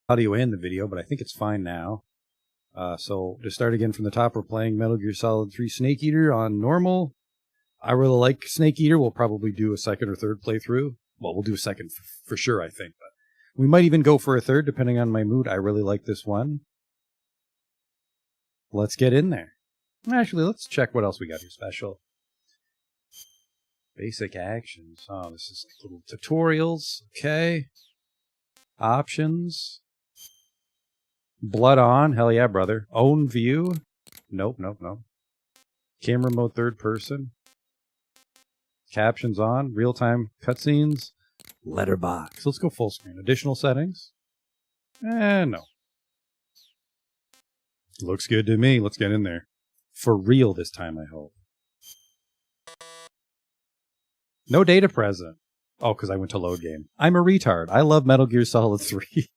audio and the video, but I think it's fine now. So to start again from the top, we're playing Metal Gear Solid 3 Snake Eater on normal. I really like Snake Eater. We'll probably do a second or third playthrough. Well, we'll do a second for sure, I think. But we might even go for a third, depending on my mood. I really like this one. Let's get in there. Actually, let's check what else we got here special. Basic actions. Oh, this is like little tutorials. Okay. Options. Blood on. Hell yeah, brother. Own view. Nope. Camera mode third person. Captions on. Real-time cutscenes. Letterbox. Let's go full screen. Additional settings. No. Looks good to me. Let's get in there. For real this time, I hope. No data present. Oh, because I went to load game. I'm a retard. I love Metal Gear Solid 3.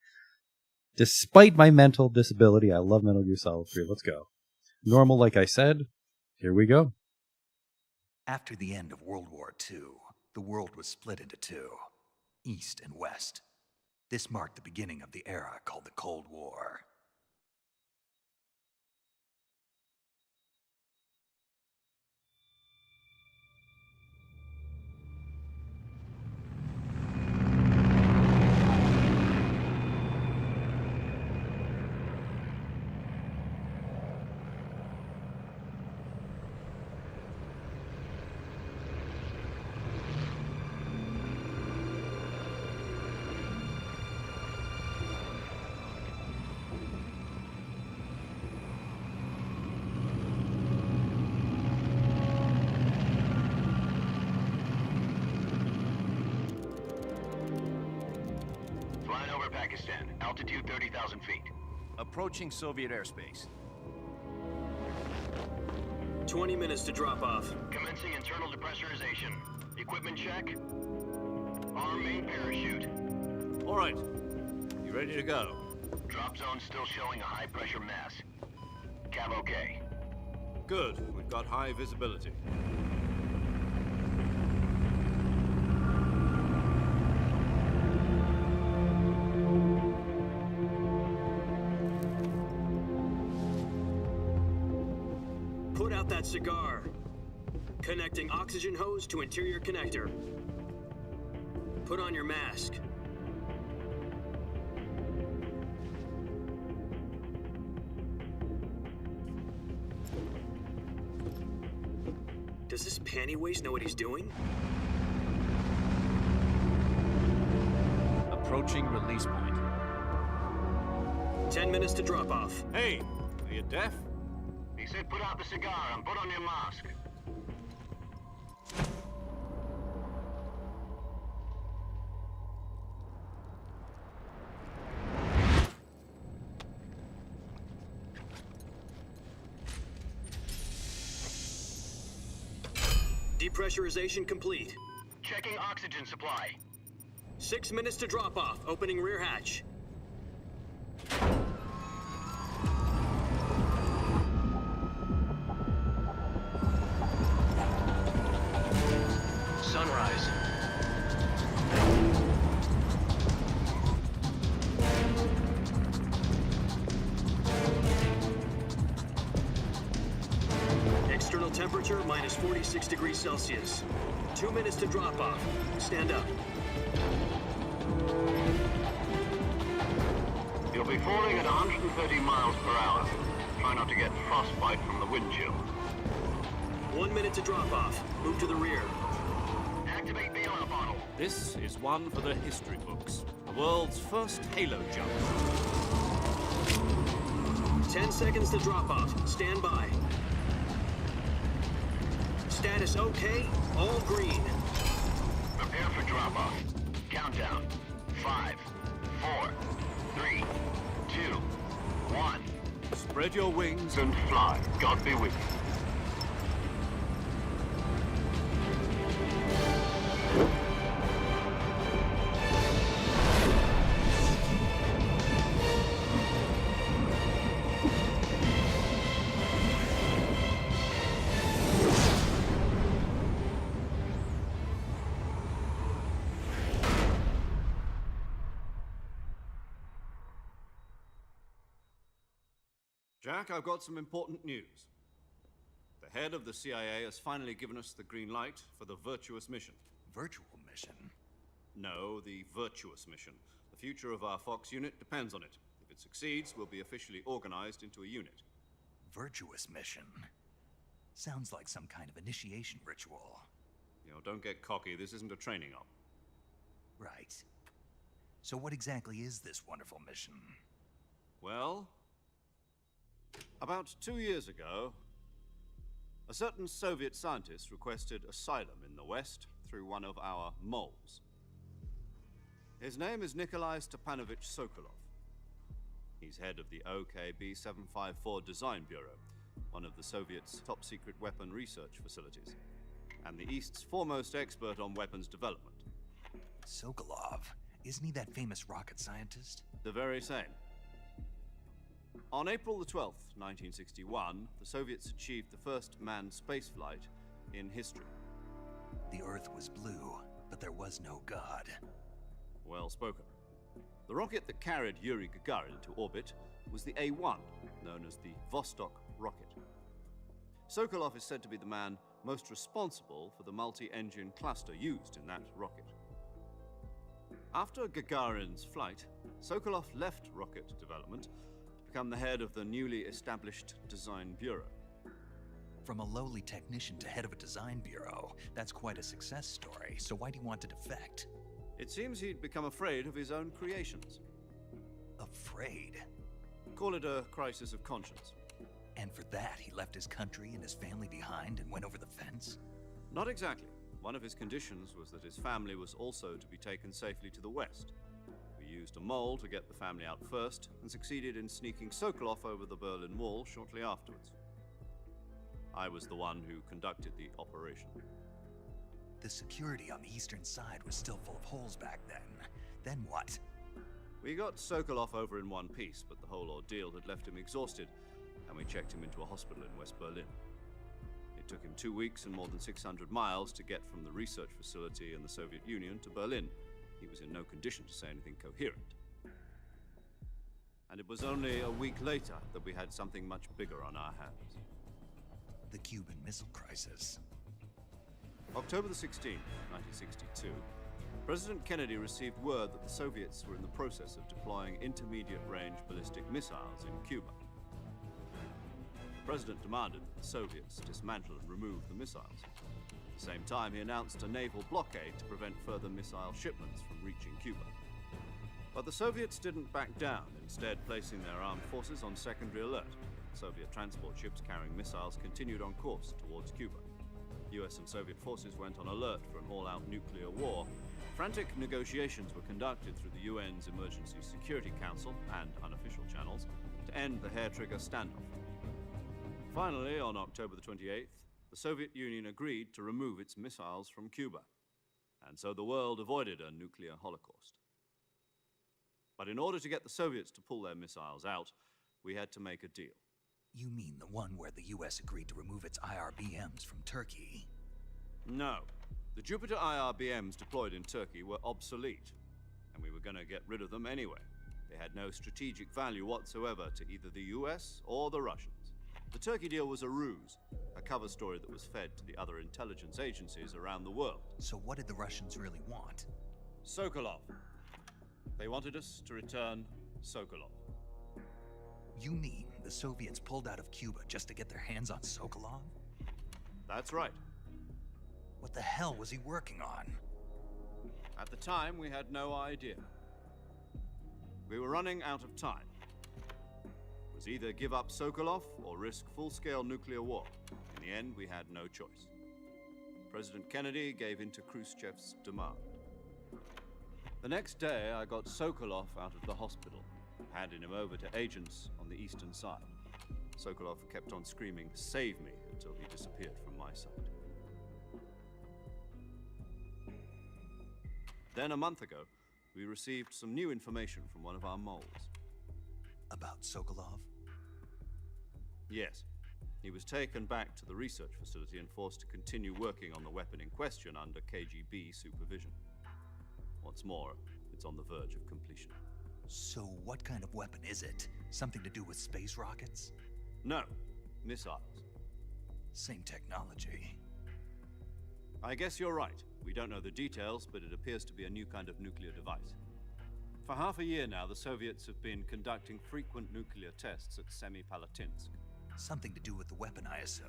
Despite my mental disability, I love Metal Gear Solid 3. Let's go. Normal, like I said. Here we go. After the end of World War II, the world was split into two, East and West. This marked the beginning of the era called the Cold War. Pakistan, altitude 30,000 feet. Approaching Soviet airspace. 20 minutes to drop off. Commencing internal depressurization. Equipment check. Arm main parachute. All right. You ready to go? Drop zone still showing a high pressure mass. Cav okay. Good. We've got high visibility. Put out that cigar. Connecting oxygen hose to interior connector. Put on your mask. Does this pantywaist know what he's doing? Approaching release point. 10 minutes to drop off. Hey, are you deaf? He said put out the cigar and put on your mask. Depressurization complete. Checking oxygen supply. 6 minutes to drop off. Opening rear hatch. Sunrise. External temperature minus 46 degrees Celsius. 2 minutes to drop off. Stand up. You'll be falling at 130 miles per hour. Try not to get frostbite from the wind chill. 1 minute to drop off. Move to the rear. Activate bailout bottle. This is one for the history books. The world's first halo jump. 10 seconds to drop off. Stand by. Status okay. All green. Prepare for drop-off. Countdown. 5, 4, 3, 2, 1. Spread your wings And fly. God be with you. Jack, I've got some important news. The head of the CIA has finally given us the green light for the Virtuous mission. Virtual mission? No, the Virtuous mission. The future of our Fox unit depends on it. If it succeeds, we'll be officially organized into a unit. Virtuous mission? Sounds like some kind of initiation ritual. You know, don't get cocky. This isn't a training op. Right. So what exactly is this wonderful mission? Well, about 2 years ago, a certain Soviet scientist requested asylum in the West through one of our moles. His name is Nikolai Stepanovich Sokolov. He's head of the OKB-754 Design Bureau, one of the Soviets' top-secret weapon research facilities, and the East's foremost expert on weapons development. Sokolov? Isn't he that famous rocket scientist? The very same. On April the 12th, 1961, the Soviets achieved the first manned spaceflight in history. The Earth was blue, but there was no God. Well spoken. The rocket that carried Yuri Gagarin into orbit was the A-1, known as the Vostok rocket. Sokolov is said to be the man most responsible for the multi-engine cluster used in that rocket. After Gagarin's flight, Sokolov left rocket development to become the head of the newly established Design Bureau. From a lowly technician to head of a design bureau, that's quite a success story, so why do you want to defect? It seems he'd become afraid of his own creations. Afraid? Call it a crisis of conscience. And for that, he left his country and his family behind and went over the fence? Not exactly. One of his conditions was that his family was also to be taken safely to the West. We used a mole to get the family out first and succeeded in sneaking Sokolov over the Berlin Wall shortly afterwards. I was the one who conducted the operation. The security on the eastern side was still full of holes back then. Then what? We got Sokolov over in one piece, but the whole ordeal had left him exhausted, and we checked him into a hospital in West Berlin. It took him 2 weeks and more than 600 miles to get from the research facility in the Soviet Union to Berlin. He was in no condition to say anything coherent. And it was only a week later that we had something much bigger on our hands. The Cuban Missile Crisis. October the 16th, 1962, President Kennedy received word that the Soviets were in the process of deploying intermediate-range ballistic missiles in Cuba. The President demanded that the Soviets dismantle and remove the missiles. At the same time, he announced a naval blockade to prevent further missile shipments from reaching Cuba. But the Soviets didn't back down, instead placing their armed forces on secondary alert. Soviet transport ships carrying missiles continued on course towards Cuba. US and Soviet forces went on alert for an all-out nuclear war. Frantic negotiations were conducted through the UN's Emergency Security Council and unofficial channels to end the hair-trigger standoff. Finally, on October the 28th, the Soviet Union agreed to remove its missiles from Cuba, and so the world avoided a nuclear holocaust. But in order to get the Soviets to pull their missiles out, we had to make a deal. You mean the one where the US agreed to remove its IRBMs from Turkey? No. The Jupiter IRBMs deployed in Turkey were obsolete, and we were going to get rid of them anyway. They had no strategic value whatsoever to either the US or the Russians. The Turkey deal was a ruse, a cover story that was fed to the other intelligence agencies around the world. So what did the Russians really want? Sokolov. They wanted us to return Sokolov. You mean the Soviets pulled out of Cuba just to get their hands on Sokolov? That's right. What the hell was he working on? At the time, we had no idea. We were running out of time. It was either give up Sokolov or risk full-scale nuclear war. In the end, we had no choice. President Kennedy gave in to Khrushchev's demand. The next day, I got Sokolov out of the hospital, handing him over to agents on the eastern side. Sokolov kept on screaming, "Save me," until he disappeared from my sight. Then a month ago, we received some new information from one of our moles. About Sokolov? Yes. He was taken back to the research facility and forced to continue working on the weapon in question under KGB supervision. What's more, it's on the verge of completion. So what kind of weapon is it? Something to do with space rockets? No, missiles. Same technology. I guess you're right. We don't know the details, but it appears to be a new kind of nuclear device. For half a year now, the Soviets have been conducting frequent nuclear tests at Semipalatinsk. Something to do with the weapon, I assume.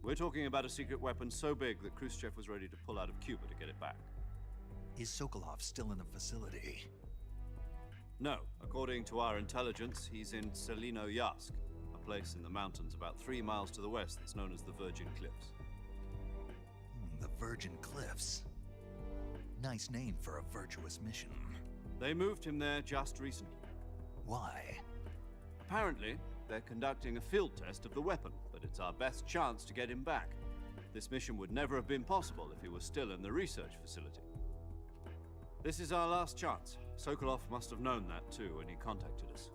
We're talking about a secret weapon so big that Khrushchev was ready to pull out of Cuba to get it back. Is Sokolov still in the facility? No, according to our intelligence, he's in Selino-Yarsk, a place in the mountains about 3 miles to the west that's known as the Virgin Cliffs. The Virgin Cliffs. Nice name for a virtuous mission. They moved him there just recently. Why? Apparently, they're conducting a field test of the weapon, but it's our best chance to get him back. This mission would never have been possible if he was still in the research facility. This is our last chance. Sokolov must have known that too when he contacted us.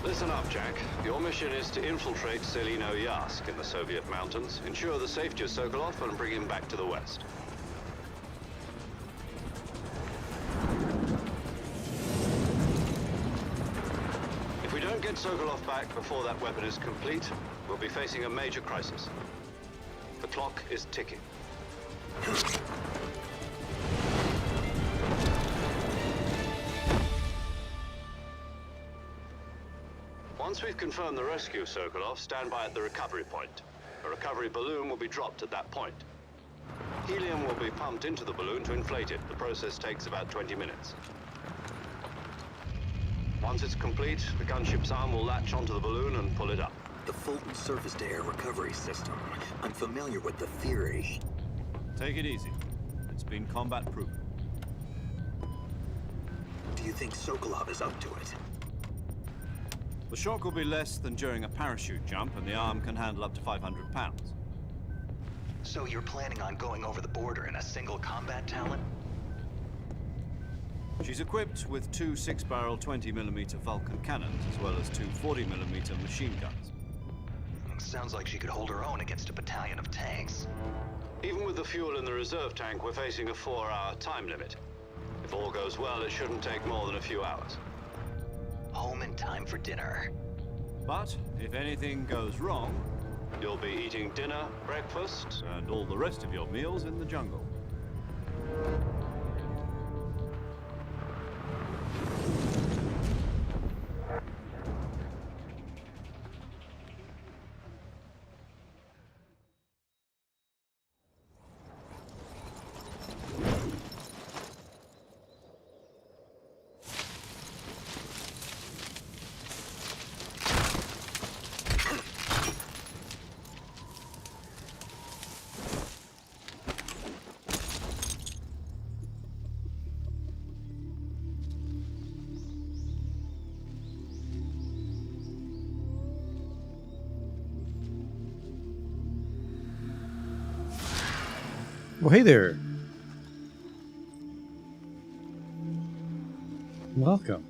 Listen up, Jack. Your mission is to infiltrate Selino-Yarsk in the Soviet mountains, ensure the safety of Sokolov, and bring him back to the west. If we don't get Sokolov back before that weapon is complete, we'll be facing a major crisis. The clock is ticking. Once we've confirmed the rescue of Sokolov, stand by at the recovery point. A recovery balloon will be dropped at that point. Helium will be pumped into the balloon to inflate it. The process takes about 20 minutes. Once it's complete, the gunship's arm will latch onto the balloon and pull it up. The Fulton surface-to-air recovery system. I'm familiar with the theory. Take it easy. It's been combat-proven. Do you think Sokolov is up to it? The shock will be less than during a parachute jump, and the arm can handle up to 500 pounds. So you're planning on going over the border in a single combat talent? She's equipped with 2 6-barrel 20mm Vulcan cannons, as well as 2 40mm machine guns. Sounds like she could hold her own against a battalion of tanks. Even with the fuel in the reserve tank, we're facing a 4-hour time limit. If all goes well, it shouldn't take more than a few hours. Home in time for dinner. But if anything goes wrong, You'll be eating dinner, breakfast, and all the rest of your meals in the jungle. Well, hey there. Welcome.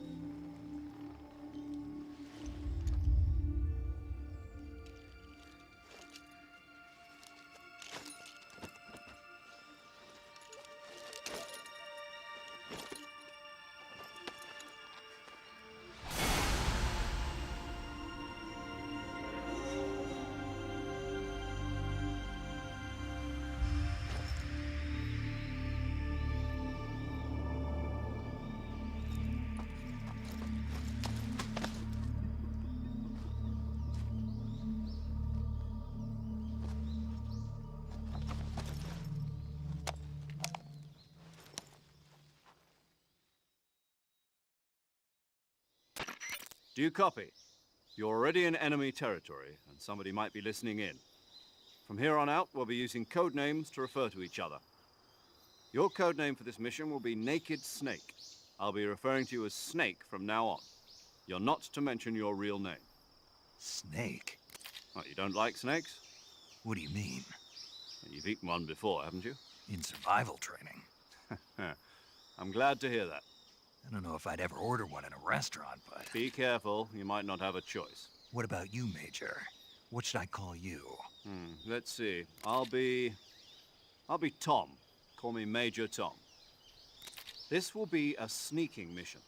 Do you copy? You're already in enemy territory, and somebody might be listening in. From here on out, we'll be using code names to refer to each other. Your code name for this mission will be Naked Snake. I'll be referring to you as Snake from now on. You're not to mention your real name. Snake? What, you don't like snakes? What do you mean? You've eaten one before, haven't you? In survival training? I'm glad to hear that. I don't know if I'd ever order one in a restaurant, but... Be careful, you might not have a choice. What about you, Major? What should I call you? Let's see. I'll be Tom. Call me Major Tom. This will be a sneaking mission.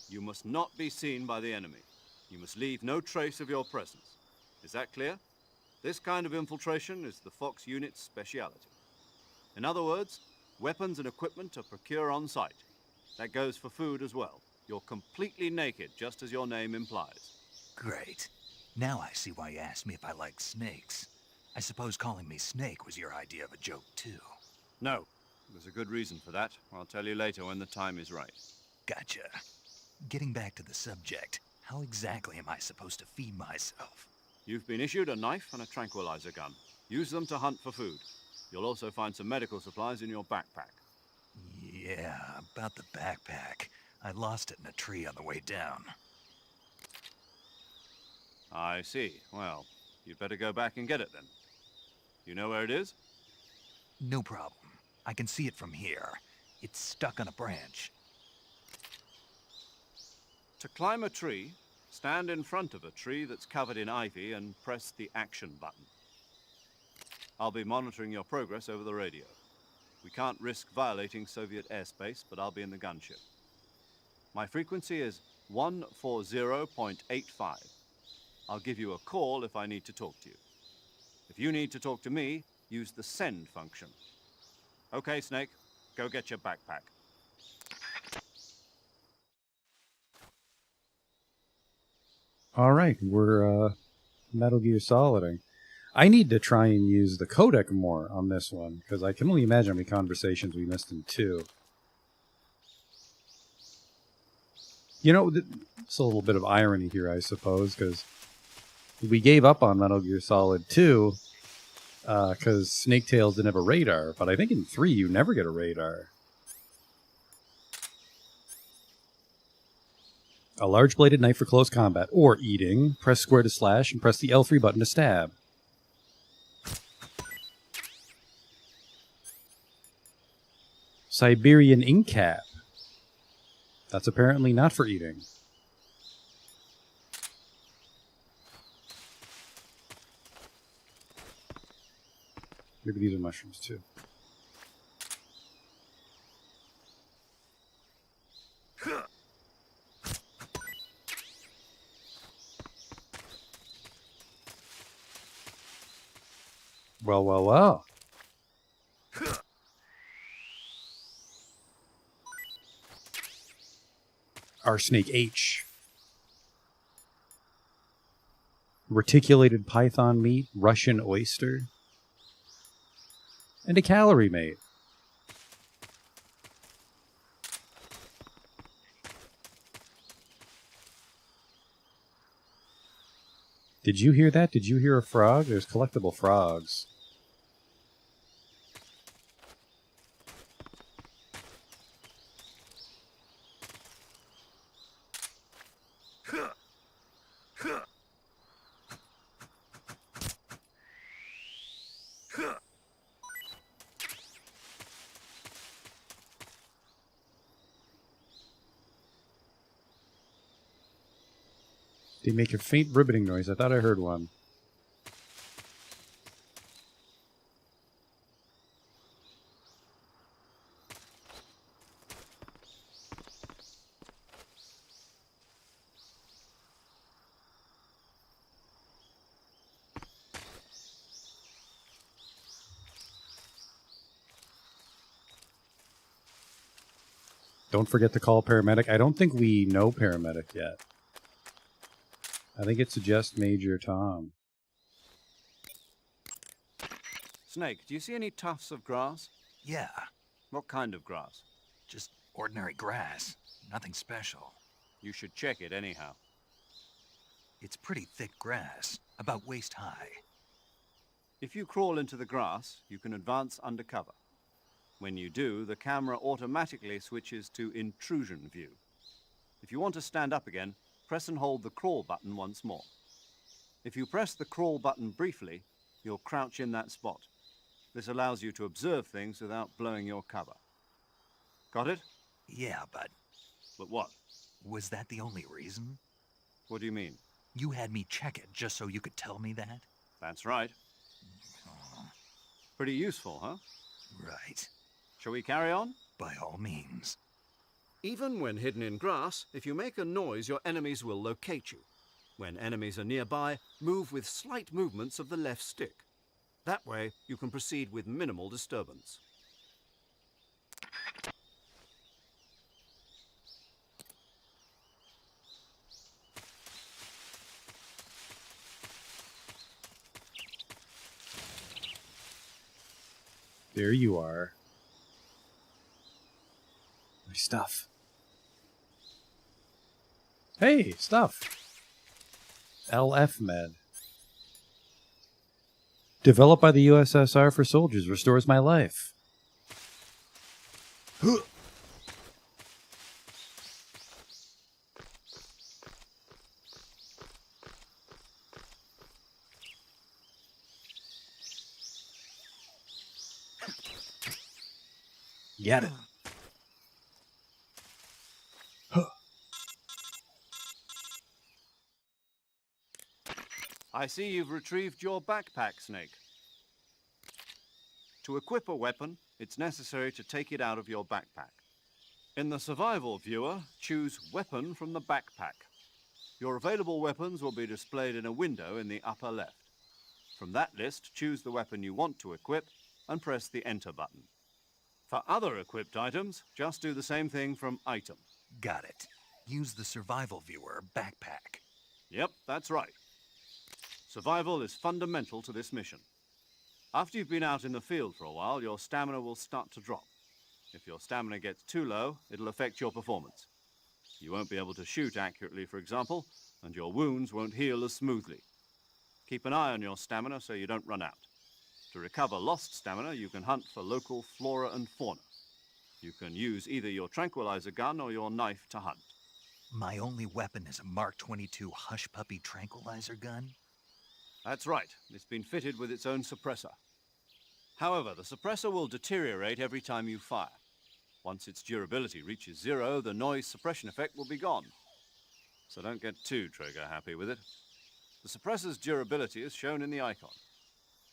You must not be seen by the enemy. You must leave no trace of your presence. Is that clear? This kind of infiltration is the Fox unit's speciality. In other words, weapons and equipment are procured on site. That goes for food as well. You're completely naked, just as your name implies. Great. Now I see why you asked me if I like snakes. I suppose calling me Snake was your idea of a joke, too. No, there's a good reason for that. I'll tell you later when the time is right. Gotcha. Getting back to the subject, how exactly am I supposed to feed myself? You've been issued a knife and a tranquilizer gun. Use them to hunt for food. You'll also find some medical supplies in your backpack. Yeah, about the backpack. I lost it in a tree on the way down. I see. Well, you'd better go back and get it then. You know where it is? No problem. I can see it from here. It's stuck on a branch. To climb a tree, stand in front of a tree that's covered in ivy and press the action button. I'll be monitoring your progress over the radio. We can't risk violating Soviet airspace, but I'll be in the gunship. My frequency is 140.85. I'll give you a call if I need to talk to you. If you need to talk to me, use the send function. Okay, Snake, go get your backpack. All right, we're Metal Gear Soliding. I need to try and use the codec more on this one, because I can only imagine how many conversations we missed in 2. You know, it's a little bit of irony here, I suppose, because we gave up on Metal Gear Solid 2 because Snake Tails didn't have a radar, but I think in 3 you never get a radar. A large-bladed knife for close combat, or eating. Press square to slash, and press the L3 button to stab. Siberian ink cap. That's apparently not for eating. Maybe these are mushrooms too. Well, well, well. Arsenic H. Reticulated python meat, Russian oyster, and a calorie mate. Did you hear that? Did you hear a frog? There's collectible frogs. They make a faint ribbiting noise. I thought I heard one. Don't forget to call paramedic. I don't think we know paramedic yet. I think it suggests Major Tom. Snake, do you see any tufts of grass? Yeah, What kind of grass? just ordinary grass. Nothing special. You should check it anyhow. It's pretty thick grass, about waist high. If you crawl into the grass, you can advance undercover. When you do, the camera automatically switches to intrusion view. If you want to stand up again, press and hold the crawl button once more. If you press the crawl button briefly, you'll crouch in that spot. This allows you to observe things without blowing your cover. Got it? Yeah, but But what? was that the only reason? What do you mean? You had me check it just so you could tell me that? That's right. Pretty useful, huh? Right. Shall we carry on? By all means. Even when hidden in grass, if you make a noise, your enemies will locate you. When enemies are nearby, move with slight movements of the left stick. That way, you can proceed with minimal disturbance. There you are. My stuff. Hey, stuff. LF Med. Developed by the USSR for soldiers, restores my life. Get it. I see you've retrieved your backpack, Snake. To equip a weapon, it's necessary to take it out of your backpack. In the survival viewer, choose Weapon from the backpack. Your available weapons will be displayed in a window in the upper left. From that list, choose the weapon you want to equip and press the Enter button. For other equipped items, just do the same thing from Item. Got it. Use the survival viewer backpack. Yep, that's right. Survival is fundamental to this mission. After you've been out in the field for a while, your stamina will start to drop. If your stamina gets too low, it'll affect your performance. You won't be able to shoot accurately, for example, and your wounds won't heal as smoothly. Keep an eye on your stamina so you don't run out. To recover lost stamina, you can hunt for local flora and fauna. You can use either your tranquilizer gun or your knife to hunt. My only weapon is a Mark 22 Hush Puppy tranquilizer gun? That's right. It's been fitted with its own suppressor. However, the suppressor will deteriorate every time you fire. Once its durability reaches 0, the noise suppression effect will be gone. So don't get too trigger-happy with it. The suppressor's durability is shown in the icon.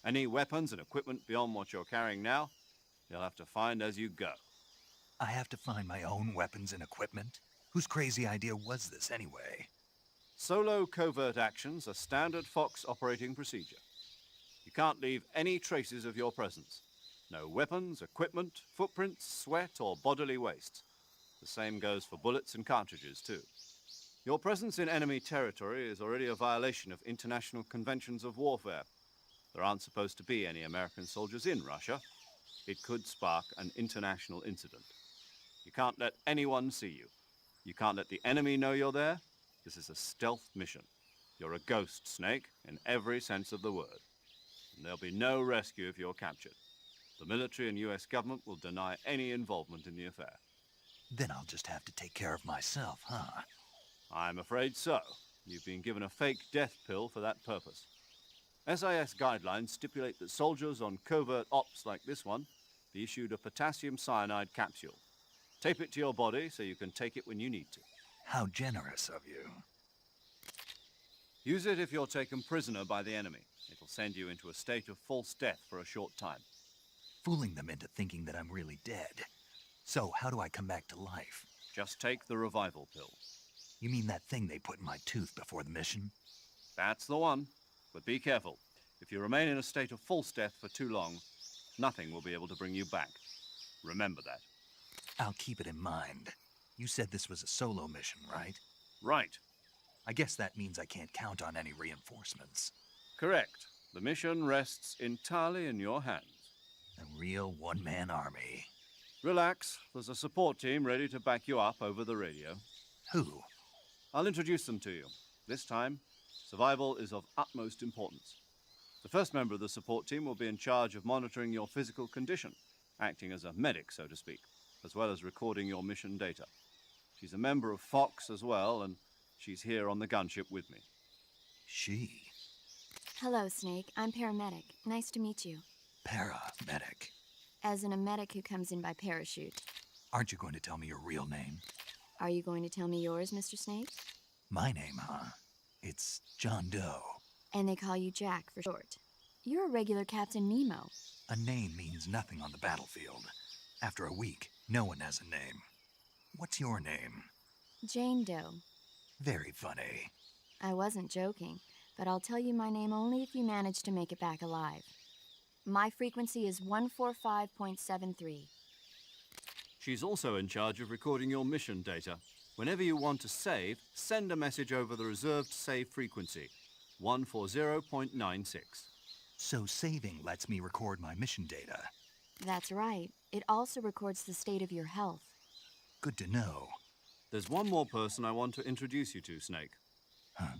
Any weapons and equipment beyond what you're carrying now, you'll have to find as you go. I have to find my own weapons and equipment? Whose crazy idea was this anyway? Solo covert actions are standard Fox operating procedure. You can't leave any traces of your presence. No weapons, equipment, footprints, sweat, or bodily waste. The same goes for bullets and cartridges, too. Your presence in enemy territory is already a violation of international conventions of warfare. There aren't supposed to be any American soldiers in Russia. It could spark an international incident. You can't let anyone see you. You can't let the enemy know you're there. This is a stealth mission. You're a ghost, Snake, in every sense of the word. And there'll be no rescue if you're captured. The military and US government will deny any involvement in the affair. Then I'll just have to take care of myself, huh? I'm afraid so. You've been given a fake death pill for that purpose. SIS guidelines stipulate that soldiers on covert ops like this one be issued a potassium cyanide capsule. Tape it to your body so you can take it when you need to. How generous of you. Use it if you're taken prisoner by the enemy. It'll send you into a state of false death for a short time. Fooling them into thinking that I'm really dead. So, how do I come back to life? Just take the revival pill. You mean that thing they put in my tooth before the mission? That's the one. But be careful. If you remain in a state of false death for too long, nothing will be able to bring you back. Remember that. I'll keep it in mind. You said this was a solo mission, right? Right. I guess that means I can't count on any reinforcements. Correct. The mission rests entirely in your hands. A real one-man army. Relax. There's a support team ready to back you up over the radio. Who? I'll introduce them to you. This time, survival is of utmost importance. The first member of the support team will be in charge of monitoring your physical condition, acting as a medic, so to speak, as well as recording your mission data. She's a member of Fox as well, and she's here on the gunship with me. She? Hello, Snake. I'm paramedic. Nice to meet you. Paramedic. As in a medic who comes in by parachute. Aren't you going to tell me your real name? Are you going to tell me yours, Mr. Snake? My name, huh? It's John Doe. And they call you Jack for short. You're a regular Captain Nemo. A name means nothing on the battlefield. After a week, no one has a name. What's your name? Jane Doe. Very funny. I wasn't joking, but I'll tell you my name only if you manage to make it back alive. My frequency is 145.73. She's also in charge of recording your mission data. Whenever you want to save, send a message over the reserved save frequency, 140.96. So saving lets me record my mission data. That's right. It also records the state of your health. Good to know. There's one more person I want to introduce you to, Snake. Huh?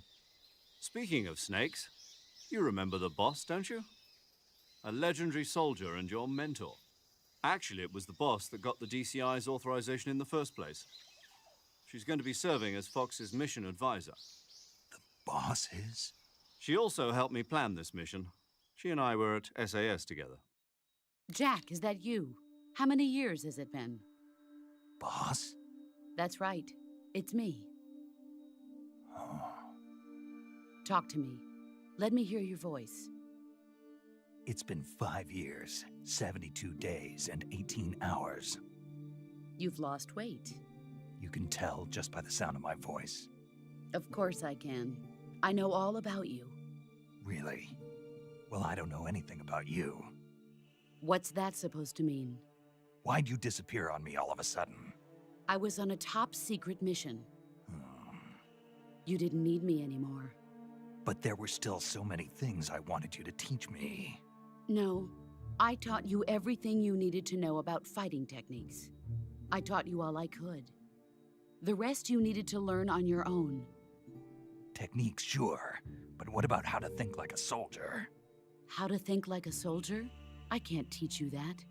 Speaking of snakes, you remember the boss, don't you? A legendary soldier and your mentor. Actually, it was the boss that got the DCI's authorization in the first place. She's going to be serving as Fox's mission advisor. The boss is? She also helped me plan this mission. She and I were at SAS together. Jack, is that you? How many years has it been? Boss? That's right. It's me. Oh. Talk to me. Let me hear your voice. It's been 5 years, 72 days, and 18 hours. You've lost weight. You can tell just by the sound of my voice. Of course I can. I know all about you. Really? Well, I don't know anything about you. What's that supposed to mean? Why'd you disappear on me all of a sudden? I was on a top-secret mission. Hmm. You didn't need me anymore. But there were still so many things I wanted you to teach me. No, I taught you everything you needed to know about fighting techniques. I taught you all I could. The rest you needed to learn on your own. Techniques, sure. But what about how to think like a soldier? How to think like a soldier? I can't teach you that.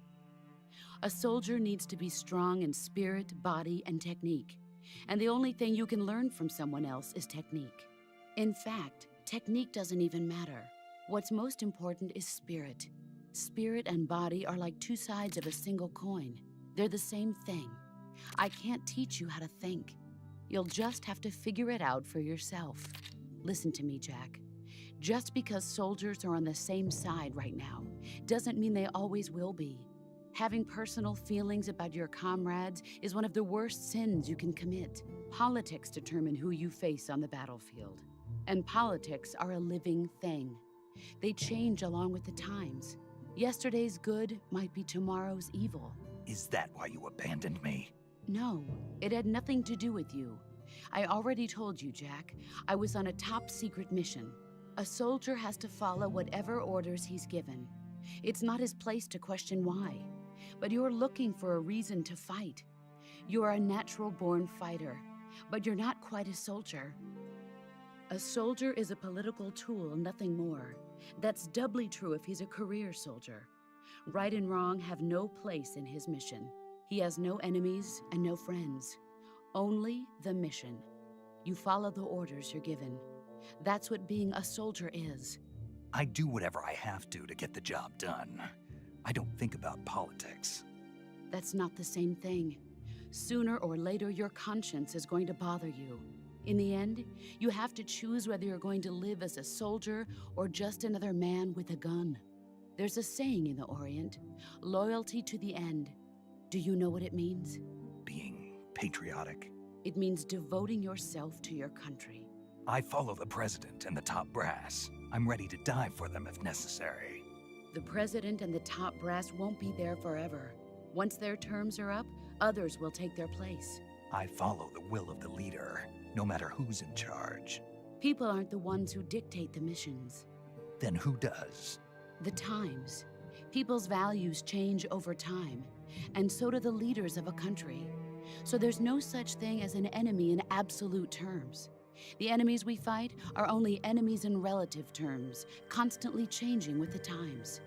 A soldier needs to be strong in spirit, body, and technique. And the only thing you can learn from someone else is technique. In fact, technique doesn't even matter. What's most important is spirit. Spirit and body are like two sides of a single coin. They're the same thing. I can't teach you how to think. You'll just have to figure it out for yourself. Listen to me, Jack. Just because soldiers are on the same side right now doesn't mean they always will be. Having personal feelings about your comrades is one of the worst sins you can commit. Politics determine who you face on the battlefield. And politics are a living thing. They change along with the times. Yesterday's good might be tomorrow's evil. Is that why you abandoned me? No, it had nothing to do with you. I already told you, Jack. I was on a top-secret mission. A soldier has to follow whatever orders he's given. It's not his place to question why. But you're looking for a reason to fight. You are a natural-born fighter, but you're not quite a soldier. A soldier is a political tool, nothing more. That's doubly true if he's a career soldier. Right and wrong have no place in his mission. He has no enemies and no friends. Only the mission. You follow the orders you're given. That's what being a soldier is. I do whatever I have to get the job done. I don't think about politics. That's not the same thing. Sooner or later, your conscience is going to bother you. In the end, you have to choose whether you're going to live as a soldier or just another man with a gun. There's a saying in the Orient, loyalty to the end. Do you know what it means? Being patriotic. It means devoting yourself to your country. I follow the president and the top brass. I'm ready to die for them if necessary. The president and the top brass won't be there forever. Once their terms are up, others will take their place. I follow the will of the leader, no matter who's in charge. People aren't the ones who dictate the missions. Then who does? The times. People's values change over time, and so do the leaders of a country. So there's no such thing as an enemy in absolute terms. The enemies we fight are only enemies in relative terms, constantly changing with the times.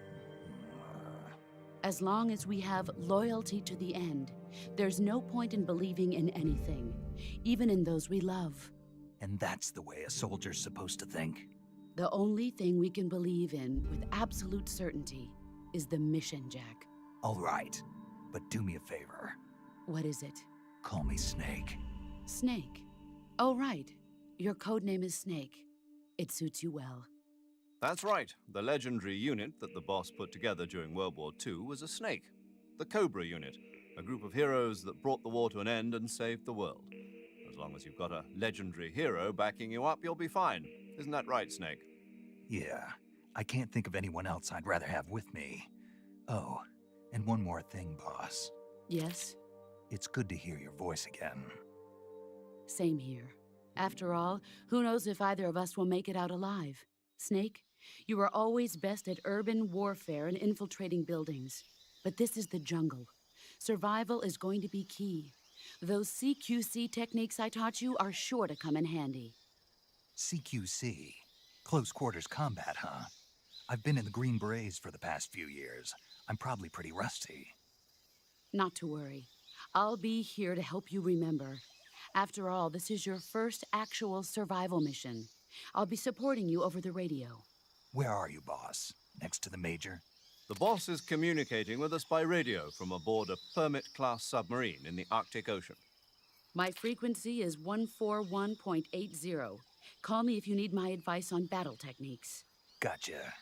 As long as we have loyalty to the end, there's no point in believing in anything, even in those we love. And that's the way a soldier's supposed to think? The only thing we can believe in with absolute certainty is the mission, Jack. All right, but do me a favor. What is it? Call me Snake. Snake. Oh, right. Your code name is Snake. It suits you well. That's right. The legendary unit that the boss put together during World War II was a snake. The Cobra unit, a group of heroes that brought the war to an end and saved the world. As long as you've got a legendary hero backing you up, you'll be fine. Isn't that right, Snake? Yeah, I can't think of anyone else I'd rather have with me. Oh, and one more thing, boss. Yes? It's good to hear your voice again. Same here. After all, who knows if either of us will make it out alive? Snake, you are always best at urban warfare and infiltrating buildings. But this is the jungle. Survival is going to be key. Those CQC techniques I taught you are sure to come in handy. CQC? Close quarters combat, huh? I've been in the Green Berets for the past few years. I'm probably pretty rusty. Not to worry. I'll be here to help you remember. After all, this is your first actual survival mission. I'll be supporting you over the radio. Where are you, boss? Next to the Major? The boss is communicating with us by radio from aboard a Permit-class submarine in the Arctic Ocean. My frequency is 141.80. Call me if you need my advice on battle techniques. Gotcha.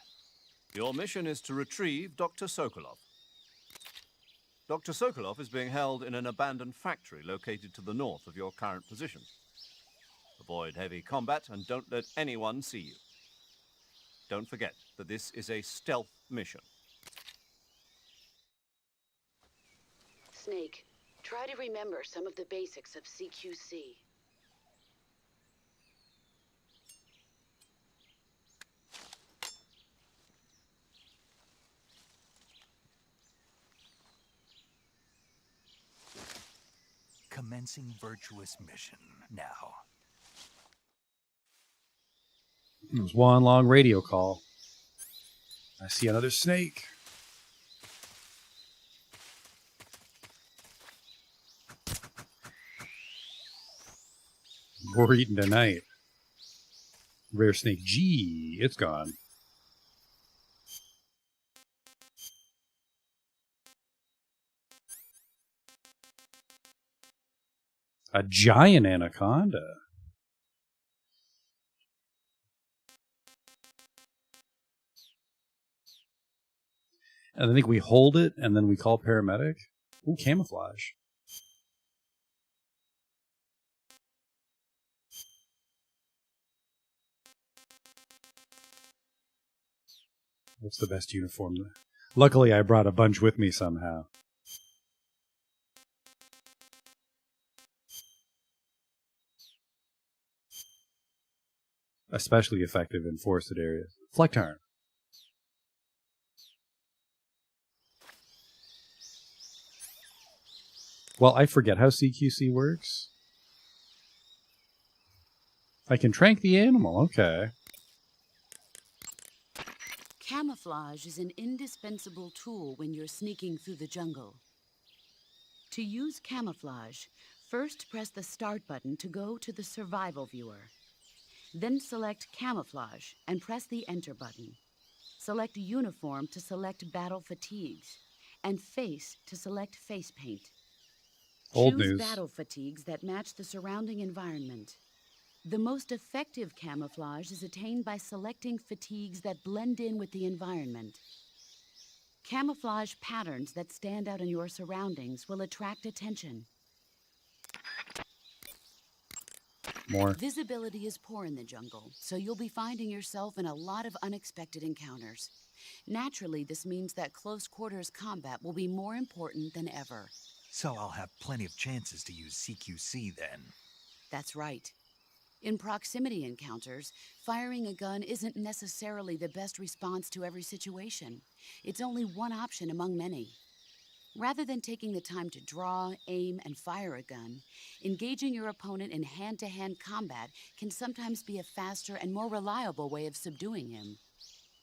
Your mission is to retrieve Dr. Sokolov. Dr. Sokolov is being held in an abandoned factory located to the north of your current position. Avoid heavy combat and don't let anyone see you. Don't forget that this is a stealth mission. Snake, try to remember some of the basics of CQC. Commencing virtuous mission now. It was one long radio call. I see another snake. We're eating tonight. Rare snake G. It's gone. A giant anaconda. And I think we hold it and then we call paramedic. Ooh, camouflage. What's the best uniform? Luckily, I brought a bunch with me somehow. Especially effective in forested areas. Flecktarn. Well, I forget how CQC works. I can trank the animal. Okay. Camouflage is an indispensable tool when you're sneaking through the jungle. To use camouflage, first press the Start button to go to the Survival viewer. Then select Camouflage and press the Enter button. Select Uniform to select Battle Fatigues, and Face to select Face Paint. Old Choose news. battle fatigues that match the surrounding environment. The most effective camouflage is attained by selecting fatigues that blend in with the environment. Camouflage patterns that stand out in your surroundings will attract attention. More. Visibility is poor in the jungle, so you'll be finding yourself in a lot of unexpected encounters. Naturally, this means that close quarters combat will be more important than ever. So I'll have plenty of chances to use CQC then. That's right. In proximity encounters, firing a gun isn't necessarily the best response to every situation. It's only one option among many. Rather than taking the time to draw, aim, and fire a gun, engaging your opponent in hand-to-hand combat can sometimes be a faster and more reliable way of subduing him.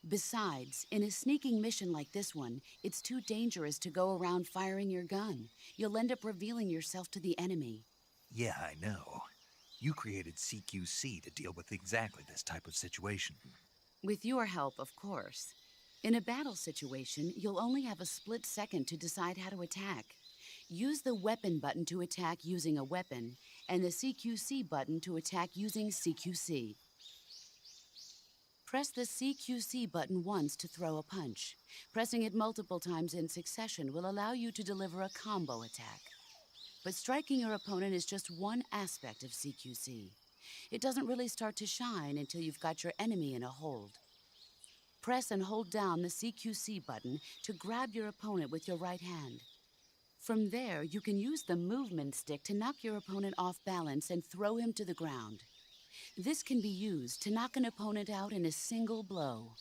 Besides, in a sneaking mission like this one, it's too dangerous to go around firing your gun. You'll end up revealing yourself to the enemy. Yeah, I know. You created CQC to deal with exactly this type of situation. With your help, of course. In a battle situation, you'll only have a split second to decide how to attack. Use the weapon button to attack using a weapon, and the CQC button to attack using CQC. Press the CQC button once to throw a punch. Pressing it multiple times in succession will allow you to deliver a combo attack. But striking your opponent is just one aspect of CQC. It doesn't really start to shine until you've got your enemy in a hold. Press and hold down the CQC button to grab your opponent with your right hand. From there, you can use the movement stick to knock your opponent off balance and throw him to the ground. This can be used to knock an opponent out in a single blow.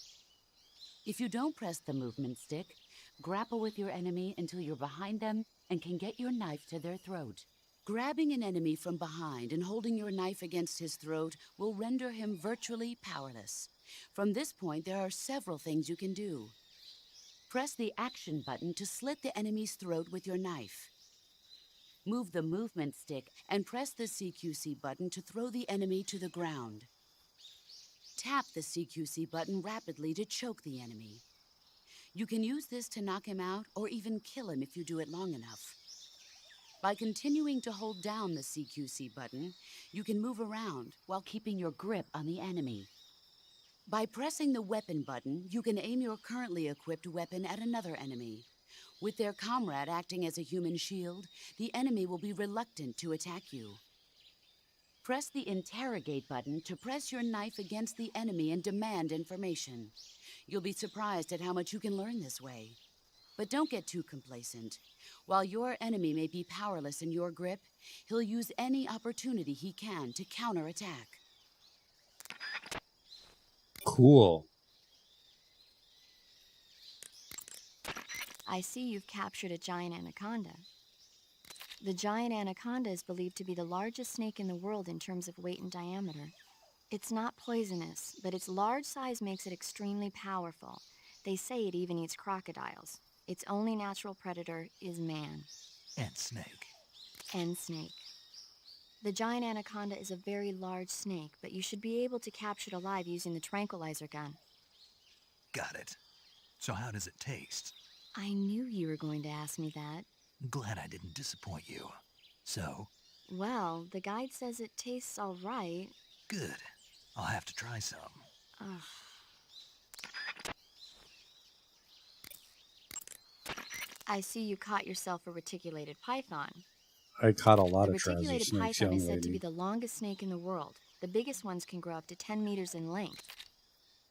If you don't press the movement stick, grapple with your enemy until you're behind them and can get your knife to their throat. Grabbing an enemy from behind and holding your knife against his throat will render him virtually powerless. From this point, there are several things you can do. Press the action button to slit the enemy's throat with your knife. Move the movement stick and press the CQC button to throw the enemy to the ground. Tap the CQC button rapidly to choke the enemy. You can use this to knock him out or even kill him if you do it long enough. By continuing to hold down the CQC button, you can move around while keeping your grip on the enemy. By pressing the weapon button, you can aim your currently equipped weapon at another enemy. With their comrade acting as a human shield, the enemy will be reluctant to attack you. Press the interrogate button to press your knife against the enemy and demand information. You'll be surprised at how much you can learn this way. But don't get too complacent. While your enemy may be powerless in your grip, he'll use any opportunity he can to counterattack. Cool. I see you've captured a giant anaconda. The giant anaconda is believed to be the largest snake in the world in terms of weight and diameter. It's not poisonous, but its large size makes it extremely powerful. They say it even eats crocodiles. Its only natural predator is man. And snake. And snake. The giant anaconda is a very large snake, but you should be able to capture it alive using the tranquilizer gun. Got it. So how does it taste? I knew you were going to ask me that. Glad I didn't disappoint you. So? Well, the guide says it tastes all right. Good. I'll have to try some. Ugh. I see you caught yourself a reticulated python. I caught a lot The of trouser reticulated snakes, python young is said to be lady. the longest snake in the world. The biggest ones can grow up to 10 meters in length.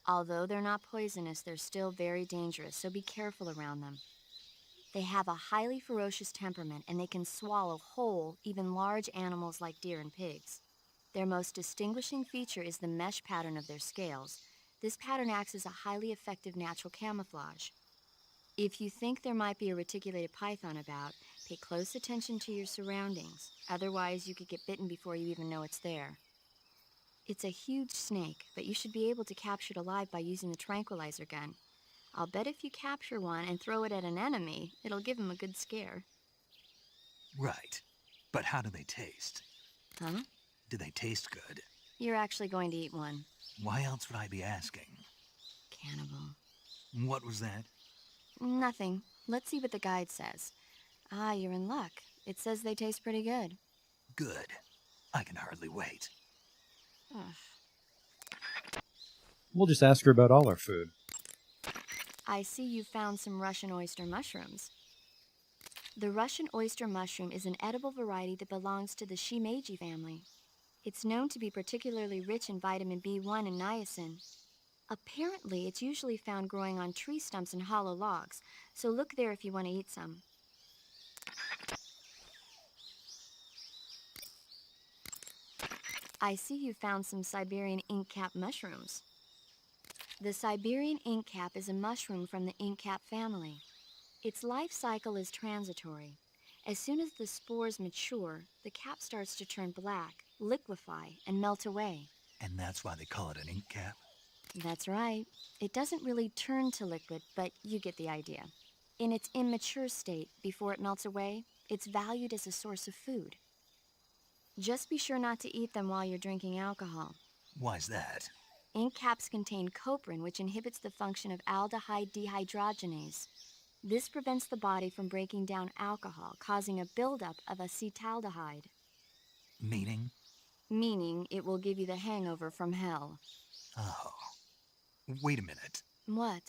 Although they're not poisonous, they're still very dangerous, so be careful around them. They have a highly ferocious temperament, and they can swallow whole, even large animals like deer and pigs. Their most distinguishing feature is the mesh pattern of their scales. This pattern acts as a highly effective natural camouflage. If you think there might be a reticulated python about, pay close attention to your surroundings. Otherwise, you could get bitten before you even know it's there. It's a huge snake, but you should be able to capture it alive by using the tranquilizer gun. I'll bet if you capture one and throw it at an enemy, it'll give him a good scare. Right. But how do they taste? Huh? Do they taste good? You're actually going to eat one. Why else would I be asking? Cannibal. What was that? Nothing. Let's see what the guide says. Ah, you're in luck. It says they taste pretty good. Good. I can hardly wait. Ugh. We'll just ask her about all our food. I see you found some Russian oyster mushrooms. The Russian oyster mushroom is an edible variety that belongs to the shimeji family. It's known to be particularly rich in vitamin B1 and niacin. Apparently, it's usually found growing on tree stumps and hollow logs, so look there if you want to eat some. I see you found some Siberian inkcap mushrooms. The Siberian inkcap is a mushroom from the inkcap family. Its life cycle is transitory. As soon as the spores mature, the cap starts to turn black, liquefy, and melt away. And that's why they call it an ink cap? That's right. It doesn't really turn to liquid, but you get the idea. In its immature state, before it melts away, it's valued as a source of food. Just be sure not to eat them while you're drinking alcohol. Why's that? ink caps contain coprin, which inhibits the function of aldehyde dehydrogenase. This prevents the body from breaking down alcohol, causing a buildup of acetaldehyde. Meaning? Meaning it will give you the hangover from hell. Oh. Wait a minute. What?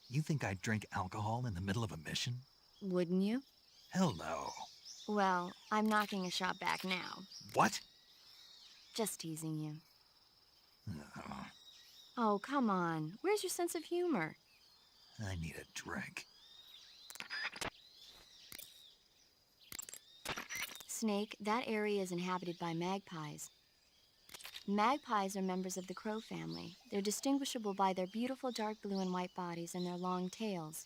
You think I'd drink alcohol in the middle of a mission? Wouldn't you? Hell no. Well, I'm knocking a shot back now. What? Just teasing you. Uh, Oh, come on. Where's your sense of humor? I need a drink. Snake, that area is inhabited by magpies. Magpies are members of the crow family. They're distinguishable by their beautiful dark blue and white bodies and their long tails.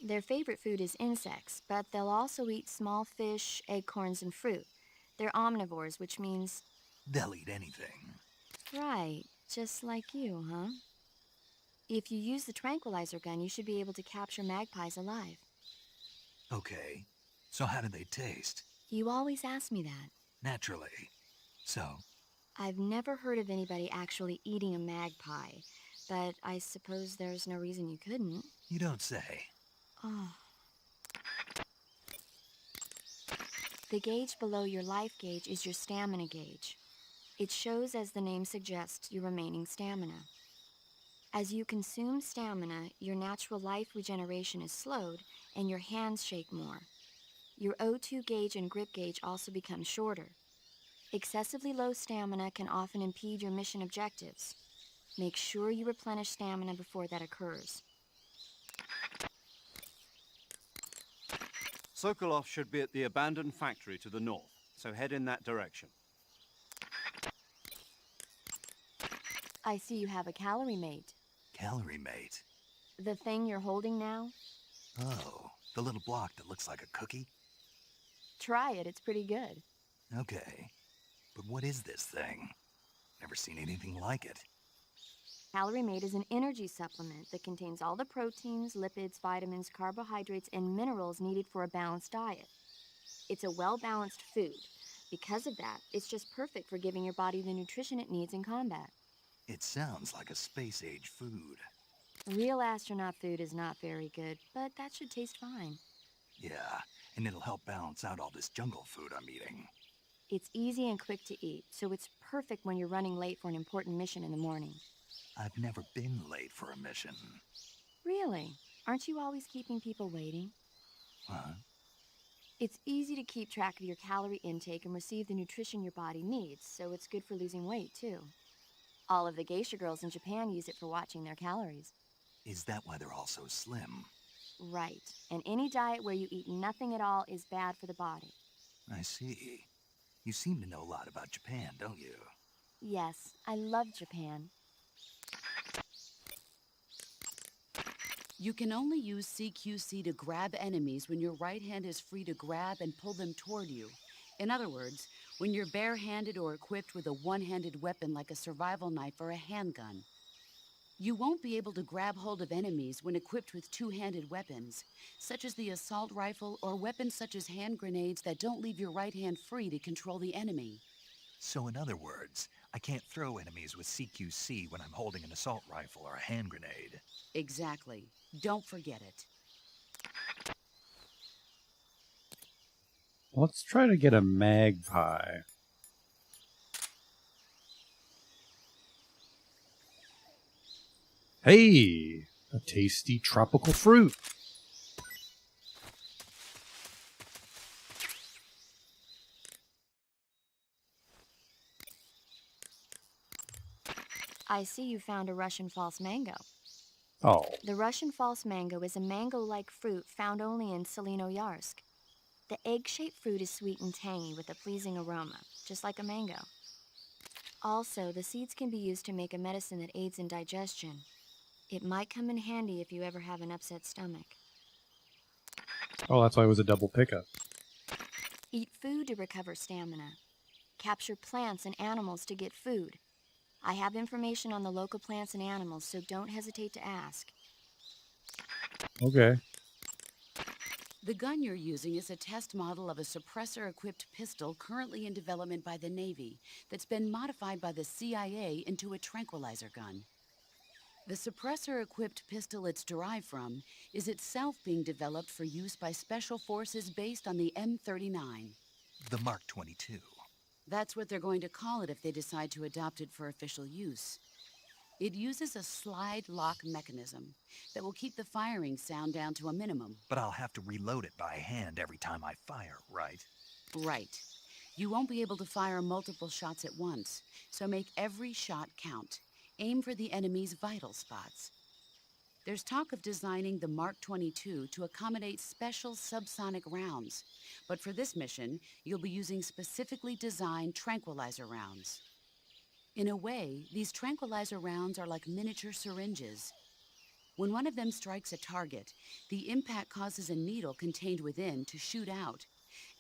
Their favorite food is insects, but they'll also eat small fish, acorns, and fruit. They're omnivores, which means... They'll eat anything. Right, just like you, huh? If you use the tranquilizer gun, you should be able to capture magpies alive. Okay. So how do they taste? You always ask me that. Naturally. So? I've never heard of anybody actually eating a magpie, but I suppose there's no reason you couldn't. You don't say. Oh. The gauge below your life gauge is your stamina gauge. It shows, as the name suggests, your remaining stamina. As you consume stamina, your natural life regeneration is slowed and your hands shake more. Your O2 gauge and grip gauge also become shorter. Excessively low stamina can often impede your mission objectives. Make sure you replenish stamina before that occurs. Sokolov should be at the abandoned factory to the north, so head in that direction. I see you have a calorie mate. Calorie mate? The thing you're holding now? Oh, the little block that looks like a cookie? Try it, it's pretty good. Okay. But what is this thing? Never seen anything like it. Calorie Mate is an energy supplement that contains all the proteins, lipids, vitamins, carbohydrates, and minerals needed for a balanced diet. It's a well-balanced food. Because of that, it's just perfect for giving your body the nutrition it needs in combat. It sounds like a space-age food. Real astronaut food is not very good, but that should taste fine. Yeah, and it'll help balance out all this jungle food I'm eating. It's easy and quick to eat, so it's perfect when you're running late for an important mission in the morning. I've never been late for a mission. Really? Aren't you always keeping people waiting? Huh? It's easy to keep track of your calorie intake and receive the nutrition your body needs, so it's good for losing weight, too. All of the geisha girls in Japan use it for watching their calories. Is that why they're all so slim? Right. And any diet where you eat nothing at all is bad for the body. I see. You seem to know a lot about Japan, don't you? Yes, I love Japan. You can only use CQC to grab enemies when your right hand is free to grab and pull them toward you. In other words, when you're barehanded or equipped with a one-handed weapon like a survival knife or a handgun. You won't be able to grab hold of enemies when equipped with two-handed weapons, such as the assault rifle or weapons such as hand grenades that don't leave your right hand free to control the enemy. So in other words, I can't throw enemies with CQC when I'm holding an assault rifle or a hand grenade. Exactly. Don't forget it. Let's try to get a magpie. Hey, a tasty tropical fruit. I see you found a Russian false mango. Oh, The Russian false mango is a mango-like fruit found only in Selinoyarsk. The egg-shaped fruit is sweet and tangy with a pleasing aroma, just like a mango. Also, the seeds can be used to make a medicine that aids in digestion. It might come in handy if you ever have an upset stomach. oh, that's why it was a double pickup. Eat food to recover stamina. Capture plants and animals to get food. I have information on the local plants and animals, so don't hesitate to ask. Okay. The gun you're using is a test model of a suppressor-equipped pistol currently in development by the Navy that's been modified by the CIA into a tranquilizer gun. The suppressor-equipped pistol it's derived from is itself being developed for use by special forces based on the M39. The Mark 22. That's what they're going to call it if they decide to adopt it for official use. It uses a slide lock mechanism that will keep the firing sound down to a minimum. But I'll have to reload it by hand every time I fire, right? Right. You won't be able to fire multiple shots at once, so make every shot count. Aim for the enemy's vital spots. There's talk of designing the Mark 22 to accommodate special subsonic rounds, but for this mission, you'll be using specifically designed tranquilizer rounds. In a way, these tranquilizer rounds are like miniature syringes. When one of them strikes a target, the impact causes a needle contained within to shoot out.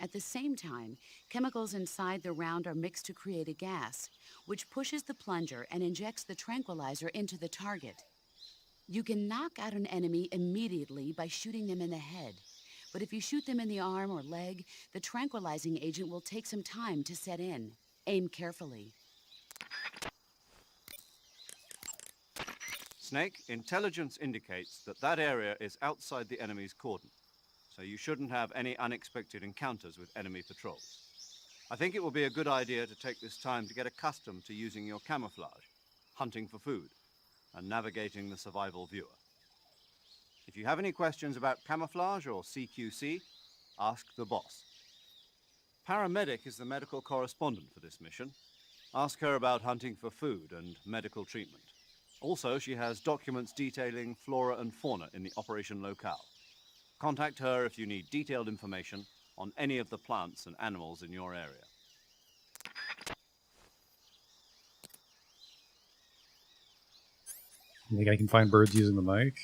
At the same time, chemicals inside the round are mixed to create a gas, which pushes the plunger and injects the tranquilizer into the target. You can knock out an enemy immediately by shooting them in the head, but if you shoot them in the arm or leg, the tranquilizing agent will take some time to set in. Aim carefully. Snake, intelligence indicates that that area is outside the enemy's cordon, so you shouldn't have any unexpected encounters with enemy patrols. I think it will be a good idea to take this time to get accustomed to using your camouflage, hunting for food, and navigating the survival viewer. If you have any questions about camouflage or CQC, ask the boss. Paramedic is the medical correspondent for this mission. Ask her about hunting for food and medical treatment. Also, she has documents detailing flora and fauna in the operation locale. Contact her if you need detailed information on any of the plants and animals in your area. You think I can find birds using the mic?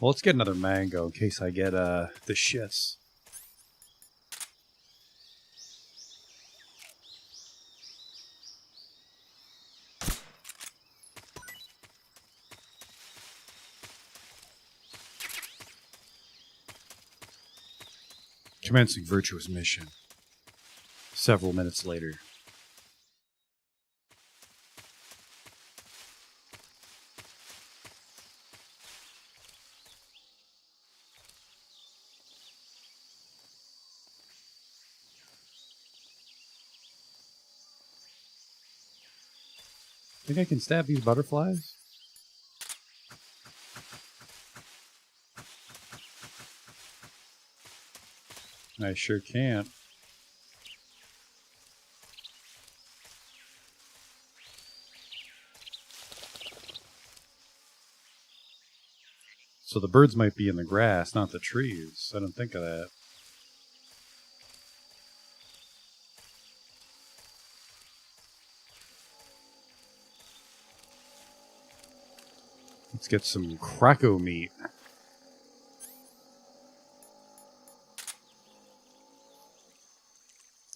Well, let's get another mango in case I get the shits. Commencing virtuous mission. Several minutes later. Think I can stab these butterflies? I sure can't. So the birds might be in the grass, not the trees. I didn't think of that. Let's get some Krakow meat.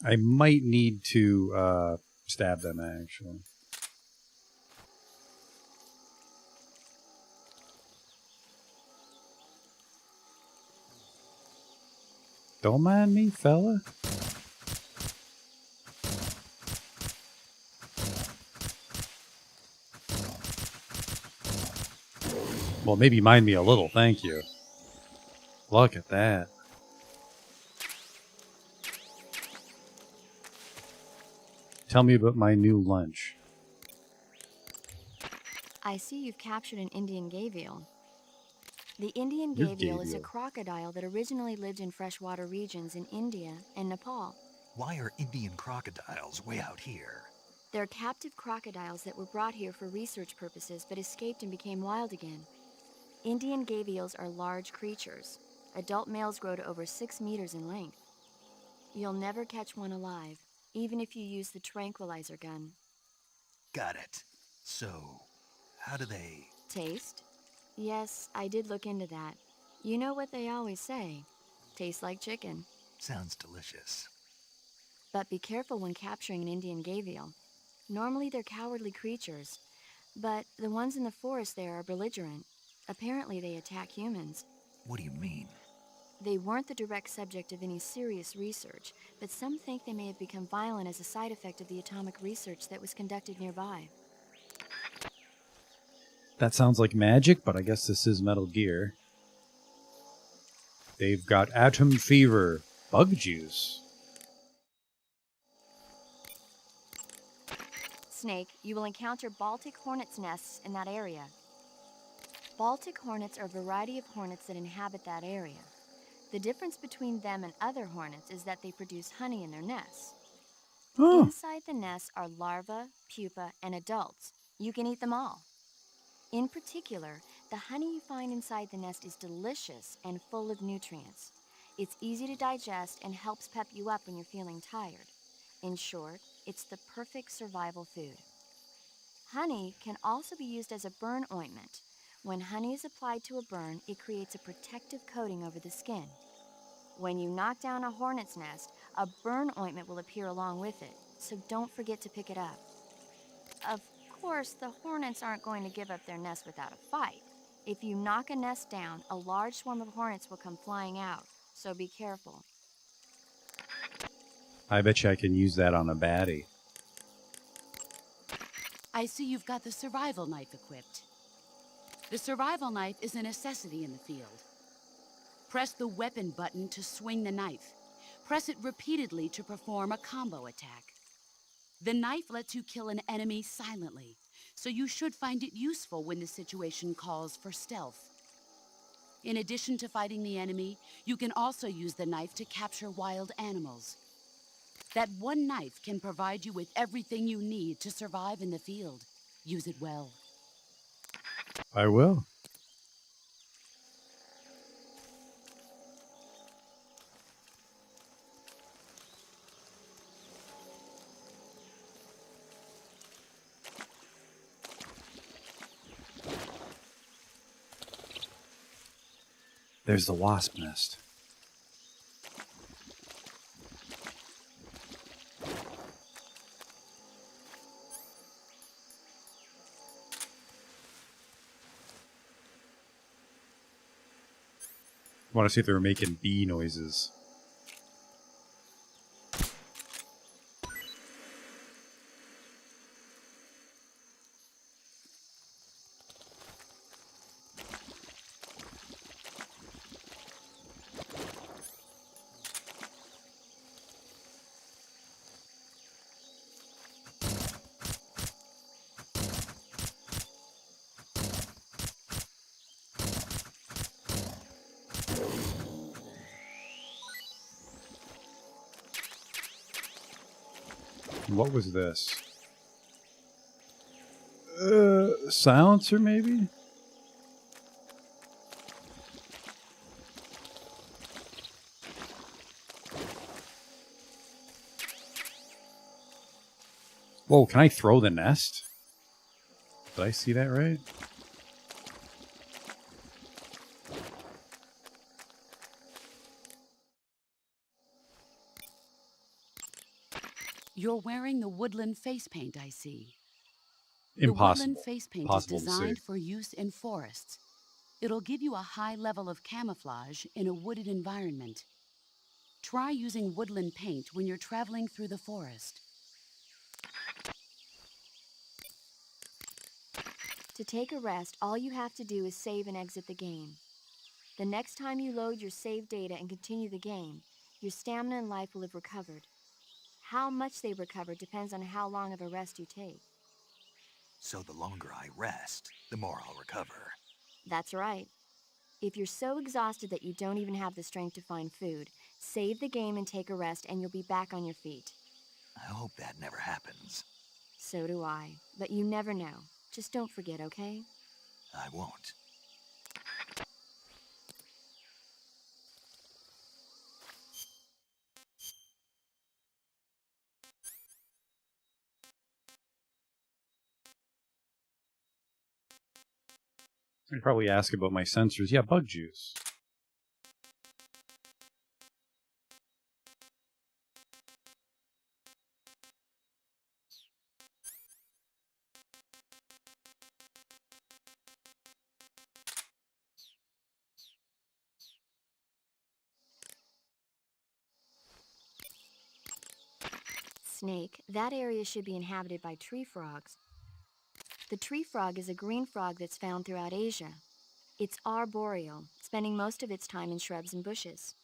I might need to stab them, actually. Don't mind me, fella. Well, maybe mind me a little, thank you. Look at that. Tell me about my new lunch. I see you've captured an Indian gavial. The Indian Your gavial is a gavial. crocodile that originally lived in freshwater regions in India and Nepal. Why are Indian crocodiles way out here? They're captive crocodiles that were brought here for research purposes but escaped and became wild again. Indian gavials are large creatures. Adult males grow to over 6 meters in length. You'll never catch one alive, even if you use the tranquilizer gun. Got it. So, how do they... Taste? Yes, I did look into that. You know what they always say. Tastes like chicken. Sounds delicious. But be careful when capturing an Indian gavial. Normally they're cowardly creatures, But the ones in the forest there are belligerent. Apparently they attack humans. What do you mean? They weren't the direct subject of any serious research, but some think they may have become violent as a side effect of the atomic research that was conducted nearby. That sounds like magic, but I guess this is Metal Gear. They've got atom fever, bug juice. Snake, you will encounter Baltic hornets' nests in that area. Baltic hornets are a variety of hornets that inhabit that area. The difference between them and other hornets is that they produce honey in their nests. Oh, Inside the nests are larvae, pupa, and adults. You can eat them all. In particular, the honey you find inside the nest is delicious and full of nutrients. It's easy to digest and helps pep you up when you're feeling tired. In short, it's the perfect survival food. Honey can also be used as a burn ointment. When honey is applied to a burn, it creates a protective coating over the skin. When you knock down a hornet's nest, a burn ointment will appear along with it, so don't forget to pick it up. Of course, the hornets aren't going to give up their nest without a fight. If you knock a nest down, a large swarm of hornets will come flying out, so be careful. I bet you I can use that on a baddie. I see you've got the survival knife equipped. The survival knife is a necessity in the field. Press the weapon button to swing the knife. Press it repeatedly to perform a combo attack. The knife lets you kill an enemy silently, so you should find it useful when the situation calls for stealth. In addition to fighting the enemy, you can also use the knife to capture wild animals. That one knife can provide you with everything you need to survive in the field. Use it well. I will. There's the wasp nest. I want to see if they were making bee noises. What was this? Silencer, maybe? Whoa, can I throw the nest? Did I see that right? You're wearing the woodland face paint, I see. Impossible. The woodland face paint is Impossible to designed see. for use in forests. It'll give you a high level of camouflage in a wooded environment. Try using woodland paint when you're traveling through the forest. To take a rest, all you have to do is save and exit the game. The next time you load your save data and continue the game, your stamina and life will have recovered. How much they recover depends on how long of a rest you take. So the longer I rest, the more I'll recover. That's right. If you're so exhausted that you don't even have the strength to find food, save the game and take a rest and you'll be back on your feet. I hope that never happens. So do I. But you never know. Just don't forget, okay? I won't. I'd probably ask about my sensors. Yeah, bug juice. snake, that area should be inhabited by tree frogs. The tree frog is a green frog that's found throughout Asia. It's arboreal, spending most of its time in shrubs and bushes.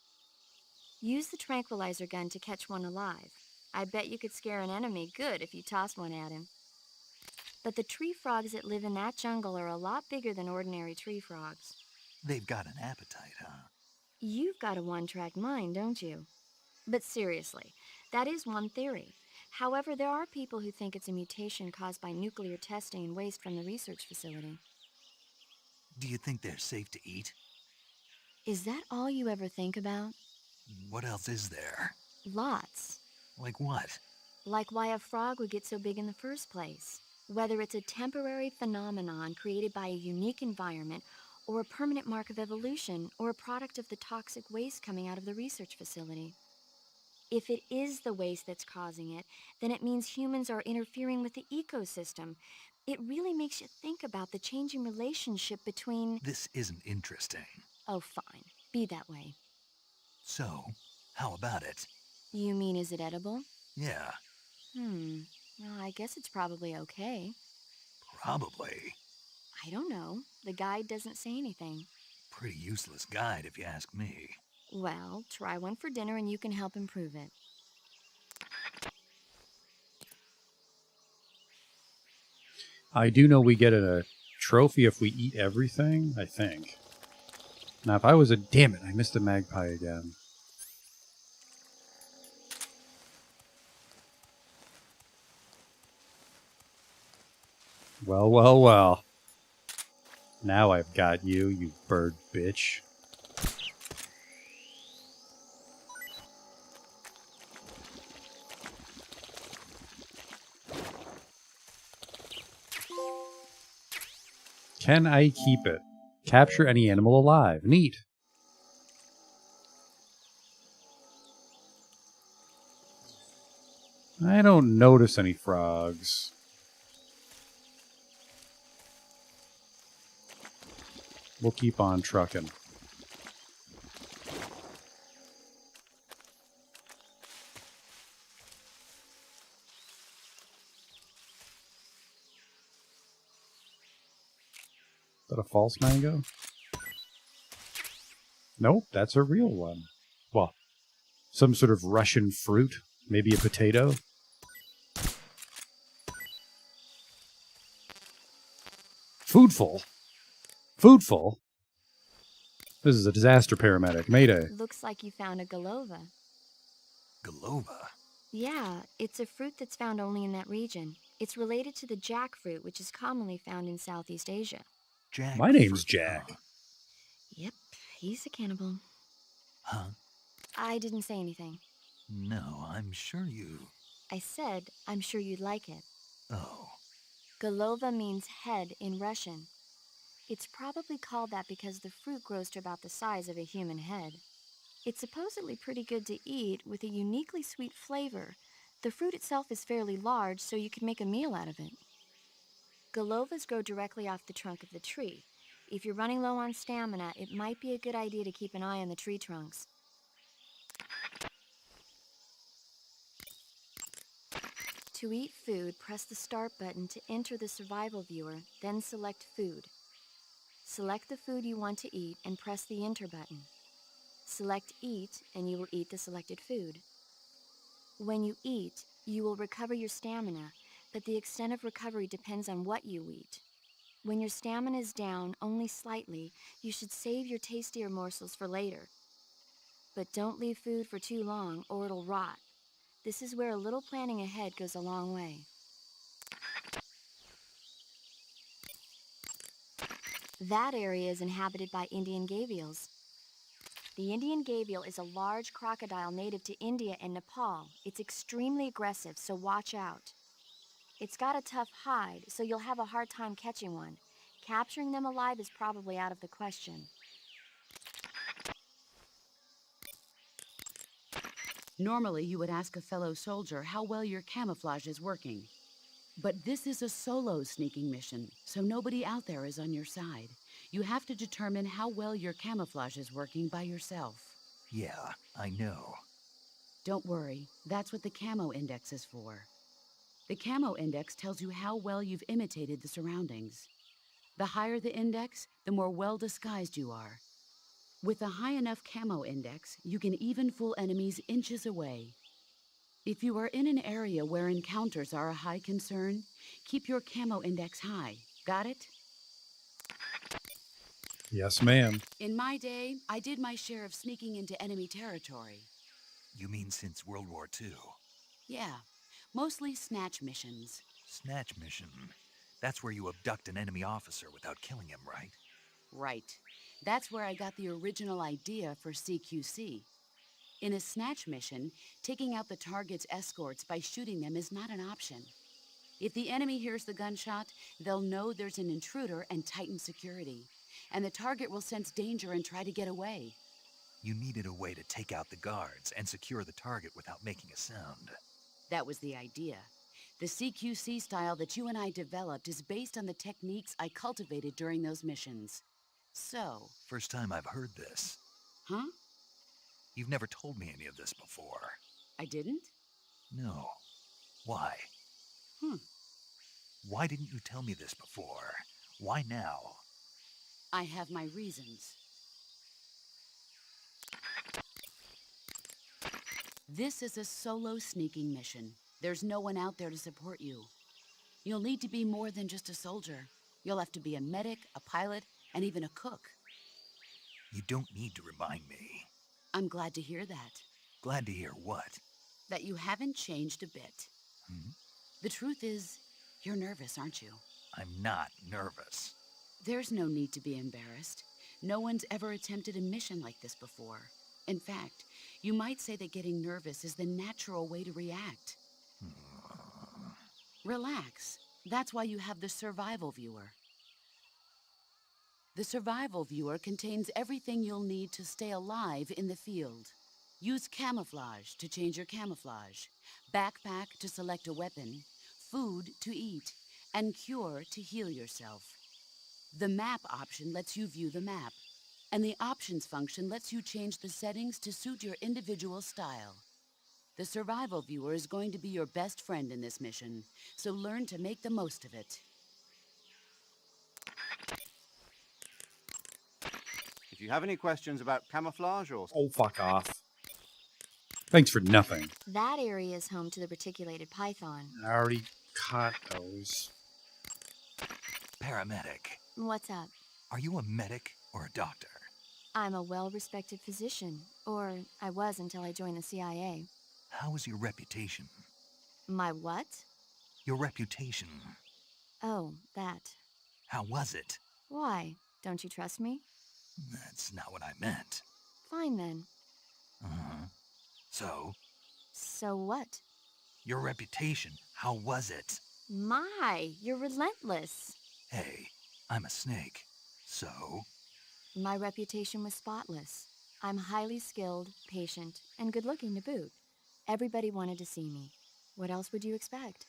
Use the tranquilizer gun to catch one alive. I bet you could scare an enemy good if you tossed one at him. But the tree frogs that live in that jungle are a lot bigger than ordinary tree frogs. They've got an appetite, huh? You've got a one-track mind, don't you? But seriously, that is one theory. However, there are people who think it's a mutation caused by nuclear testing and waste from the research facility. Do you think they're safe to eat? Is that all you ever think about? What else is there? Lots. Like what? Like why a frog would get so big in the first place. Whether it's a temporary phenomenon created by a unique environment, or a permanent mark of evolution, or a product of the toxic waste coming out of the research facility. If it is the waste that's causing it, then it means humans are interfering with the ecosystem. It really makes you think about the changing relationship between... This isn't interesting. Oh, fine. Be that way. So, how about it? You mean, is it edible? Yeah. Well, I guess it's probably okay. Probably. I don't know. The guide doesn't say anything. Pretty useless guide, if you ask me. Well, try one for dinner and you can help improve it. I do know we get a trophy if we eat everything, I think. Now, if I was a... Damn it, I missed the magpie again. Well, well, well. Now I've got you, you bird bitch. Can I keep it? Capture any animal alive. Neat. I don't notice any frogs. We'll keep on trucking. Is that a false mango? Nope, that's a real one. Well, some sort of Russian fruit. Maybe a potato. Foodful. Foodful? This is a disaster paramedic. Mayday. Looks like you found a Golova. Golova? Yeah, it's a fruit that's found only in that region. It's related to the jackfruit, which is commonly found in Southeast Asia. Jack. My name's Jack. Yep, he's a cannibal. Huh? I didn't say anything. No, I'm sure you... I said, I'm sure you'd like it. Oh. Golova means head in Russian. It's probably called that because the fruit grows to about the size of a human head. It's supposedly pretty good to eat with a uniquely sweet flavor. The fruit itself is fairly large, so you can make a meal out of it. Golovas grow directly off the trunk of the tree. If you're running low on stamina, it might be a good idea to keep an eye on the tree trunks. To eat food, press the Start button to enter the survival viewer, then select Food. Select the food you want to eat and press the Enter button. Select Eat and you will eat the selected food. When you eat, you will recover your stamina, but the extent of recovery depends on what you eat. When your stamina is down only slightly, you should save your tastier morsels for later. But don't leave food for too long or it'll rot. This is where a little planning ahead goes a long way. That area is inhabited by Indian gavials. The Indian gavial is a large crocodile native to India and Nepal. It's extremely aggressive, so watch out. It's got a tough hide, so you'll have a hard time catching one. Capturing them alive is probably out of the question. Normally, you would ask a fellow soldier how well your camouflage is working. But this is a solo sneaking mission, so nobody out there is on your side. You have to determine how well your camouflage is working by yourself. Yeah, I know. Don't worry, that's what the camo index is for. The camo index tells you how well you've imitated the surroundings. The higher the index, the more well disguised you are. With a high enough camo index, you can even fool enemies inches away. If you are in an area where encounters are a high concern, keep your camo index high. Got it? Yes, ma'am. In my day, I did my share of sneaking into enemy territory. You mean since World War II? Yeah, mostly snatch missions. Snatch mission. That's where you abduct an enemy officer without killing him, right? Right. That's where I got the original idea for CQC. In a snatch mission, taking out the target's escorts by shooting them is not an option. If the enemy hears the gunshot, they'll know there's an intruder and tighten security. And the target will sense danger and try to get away. You needed a way to take out the guards and secure the target without making a sound. That was the idea. The CQC style that you and I developed is based on the techniques I cultivated during those missions. So... First time I've heard this. Huh? You've never told me any of this before. I didn't? No. Why? Why didn't you tell me this before? Why now? I have my reasons. This is a solo sneaking mission. There's no one out there to support you. You'll need to be more than just a soldier. You'll have to be a medic, a pilot, and even a cook. You don't need to remind me. I'm glad to hear that. Glad to hear what? That you haven't changed a bit. The truth is, you're nervous, aren't you? I'm not nervous. There's no need to be embarrassed. No one's ever attempted a mission like this before. In fact, you might say that getting nervous is the natural way to react. Relax. That's why you have the survival viewer. The survival viewer contains everything you'll need to stay alive in the field. Use camouflage to change your camouflage, backpack to select a weapon, food to eat, and cure to heal yourself. The map option lets you view the map, and the options function lets you change the settings to suit your individual style. The survival viewer is going to be your best friend in this mission, so learn to make the most of it. If you have any questions about camouflage or... Oh, fuck off. Thanks for nothing. That area is home to the reticulated python. I already caught those. Paramedic. What's up? Are you a medic or a doctor? I'm a well-respected physician, or I was until I joined the CIA. How is your reputation? My what? Your reputation. Oh, that. How was it? Why? Don't you trust me? That's not what I meant. Fine then. So? So what? Your reputation. How was it? My, you're relentless. Hey, I'm a snake. So? My reputation was spotless. I'm highly skilled, patient, and good-looking to boot. Everybody wanted to see me. What else would you expect?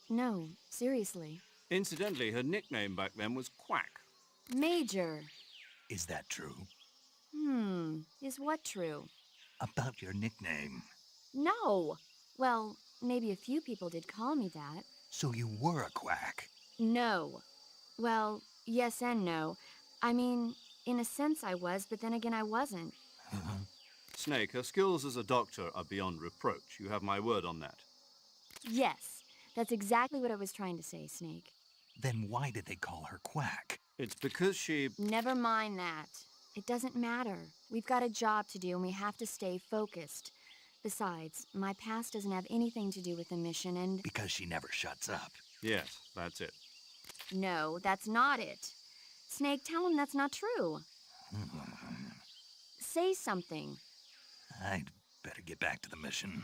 No, seriously. Incidentally, her nickname back then was Quack. Major. Is that true? Is what true? About your nickname. No. Well, maybe a few people did call me that. So you were a quack? No. Well, yes and no. I mean, in a sense I was, but then again I wasn't. Snake, her skills as a doctor are beyond reproach. You have my word on that. Yes, that's exactly what I was trying to say, Snake. Then why did they call her Quack? It's because she... Never mind that. It doesn't matter. We've got a job to do and we have to stay focused. Besides, my past doesn't have anything to do with the mission and... Because she never shuts up. Yes, that's it. No, that's not it. Snake, tell him that's not true. Say something. I'd better get back to the mission.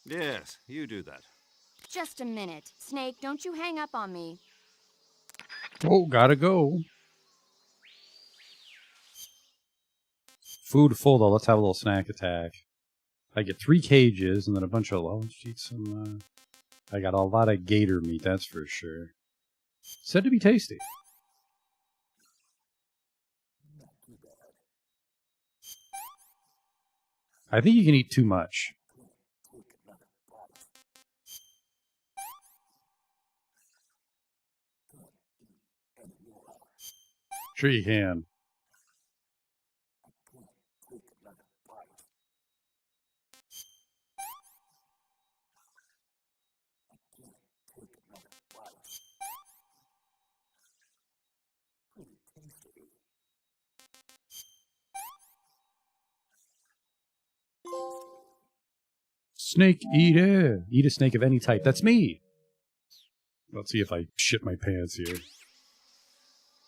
Yes, you do that. Just a minute. Snake, don't you hang up on me. Oh, gotta go. Food full though. Let's have a little snack attack. I get 3 cages and then a bunch of... Oh, let's eat some... I got a lot of gator meat, that's for sure. Said to be tasty. I think you can eat too much. Sure you can. Snake eater. Eat a snake of any type. That's me. Let's see if I shit my pants here.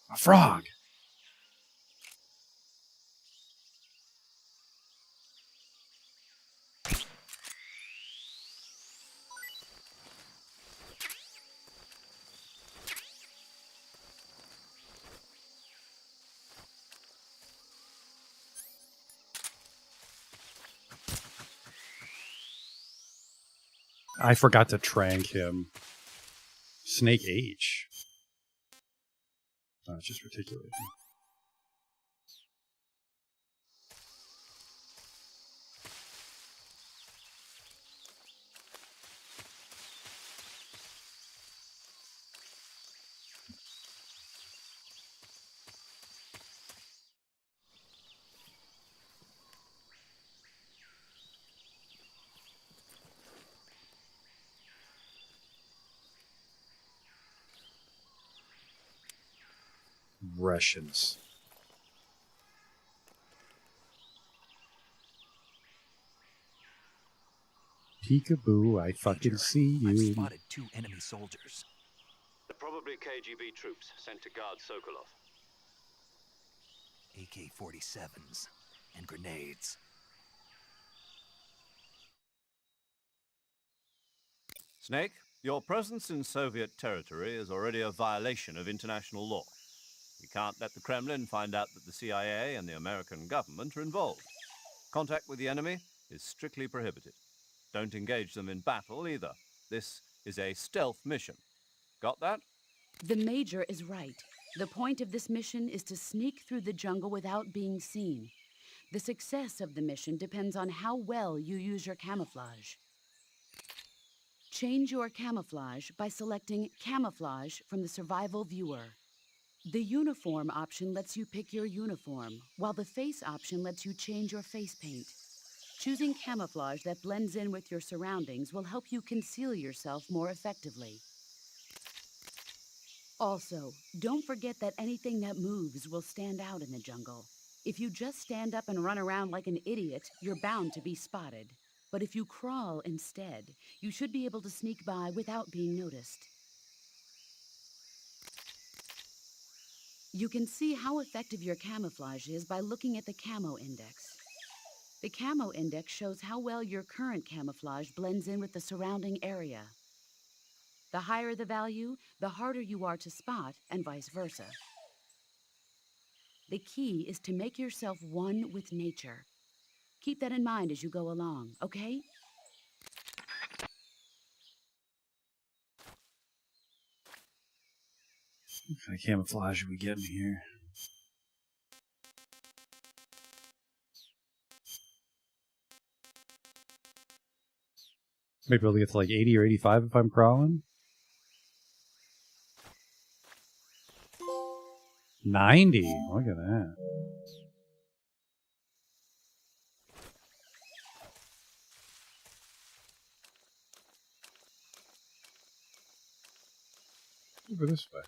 A frog. I forgot to trank him. Snake H. Oh, it's just reticulating. Russians. Peekaboo, I fucking see I've you. spotted 2 enemy soldiers. They're probably KGB troops sent to guard Sokolov. AK-47s and grenades. Snake, your presence in Soviet territory is already a violation of international law. We can't let the Kremlin find out that the CIA and the American government are involved. Contact with the enemy is strictly prohibited. Don't engage them in battle either. This is a stealth mission. Got that? The Major is right. The point of this mission is to sneak through the jungle without being seen. The success of the mission depends on how well you use your camouflage. Change your camouflage by selecting Camouflage from the Survival Viewer. The Uniform option lets you pick your uniform, while the Face option lets you change your face paint. Choosing camouflage that blends in with your surroundings will help you conceal yourself more effectively. Also, don't forget that anything that moves will stand out in the jungle. If you just stand up and run around like an idiot, you're bound to be spotted. But if you crawl instead, you should be able to sneak by without being noticed. You can see how effective your camouflage is by looking at the Camo Index. The Camo Index shows how well your current camouflage blends in with the surrounding area. The higher the value, the harder you are to spot, and vice versa. The key is to make yourself one with nature. Keep that in mind as you go along, okay? What kind of camouflage are we getting here? Maybe I'll get to like 80 or 85 if I'm crawling. 90. Look at that. Over this way.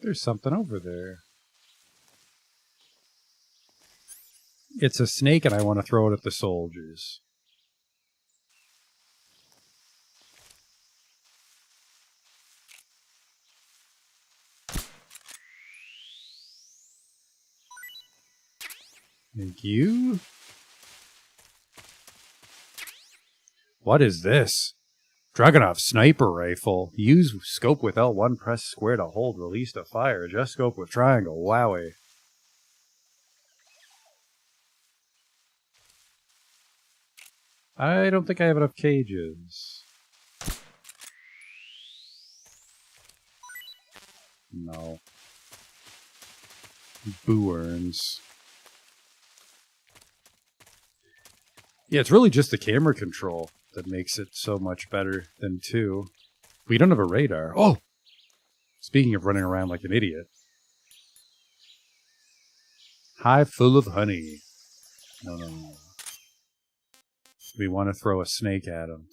There's something over there. It's a snake and I want to throw it at the soldiers. Thank you. What is this? Dragunov sniper rifle. Use scope with L1, press square to hold, release to fire. Adjust scope with triangle. Wowie. I don't think I have enough cages. No. Boo earns. Yeah, it's really just the camera control that makes it so much better than 2. We don't have a radar. Oh! Speaking of running around like an idiot. Hive full of honey. No. We want to throw a snake at him.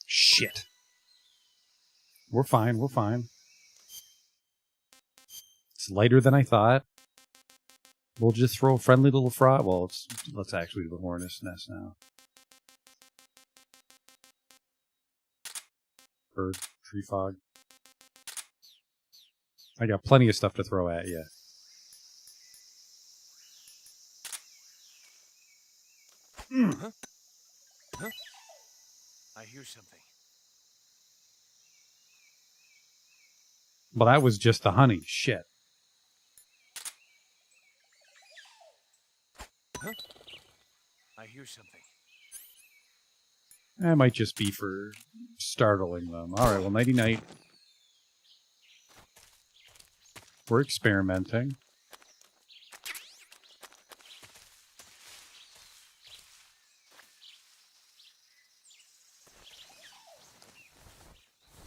Shit. We're fine. It's lighter than I thought. We'll just throw a friendly little frog. Well, let's actually do the hornet's nest now. Bird, tree fog. I got plenty of stuff to throw at you. Huh? I hear something. Well, that was just the honey. Shit. Huh? I hear something. That might just be for startling them. Alright, well, nighty-night. We're experimenting.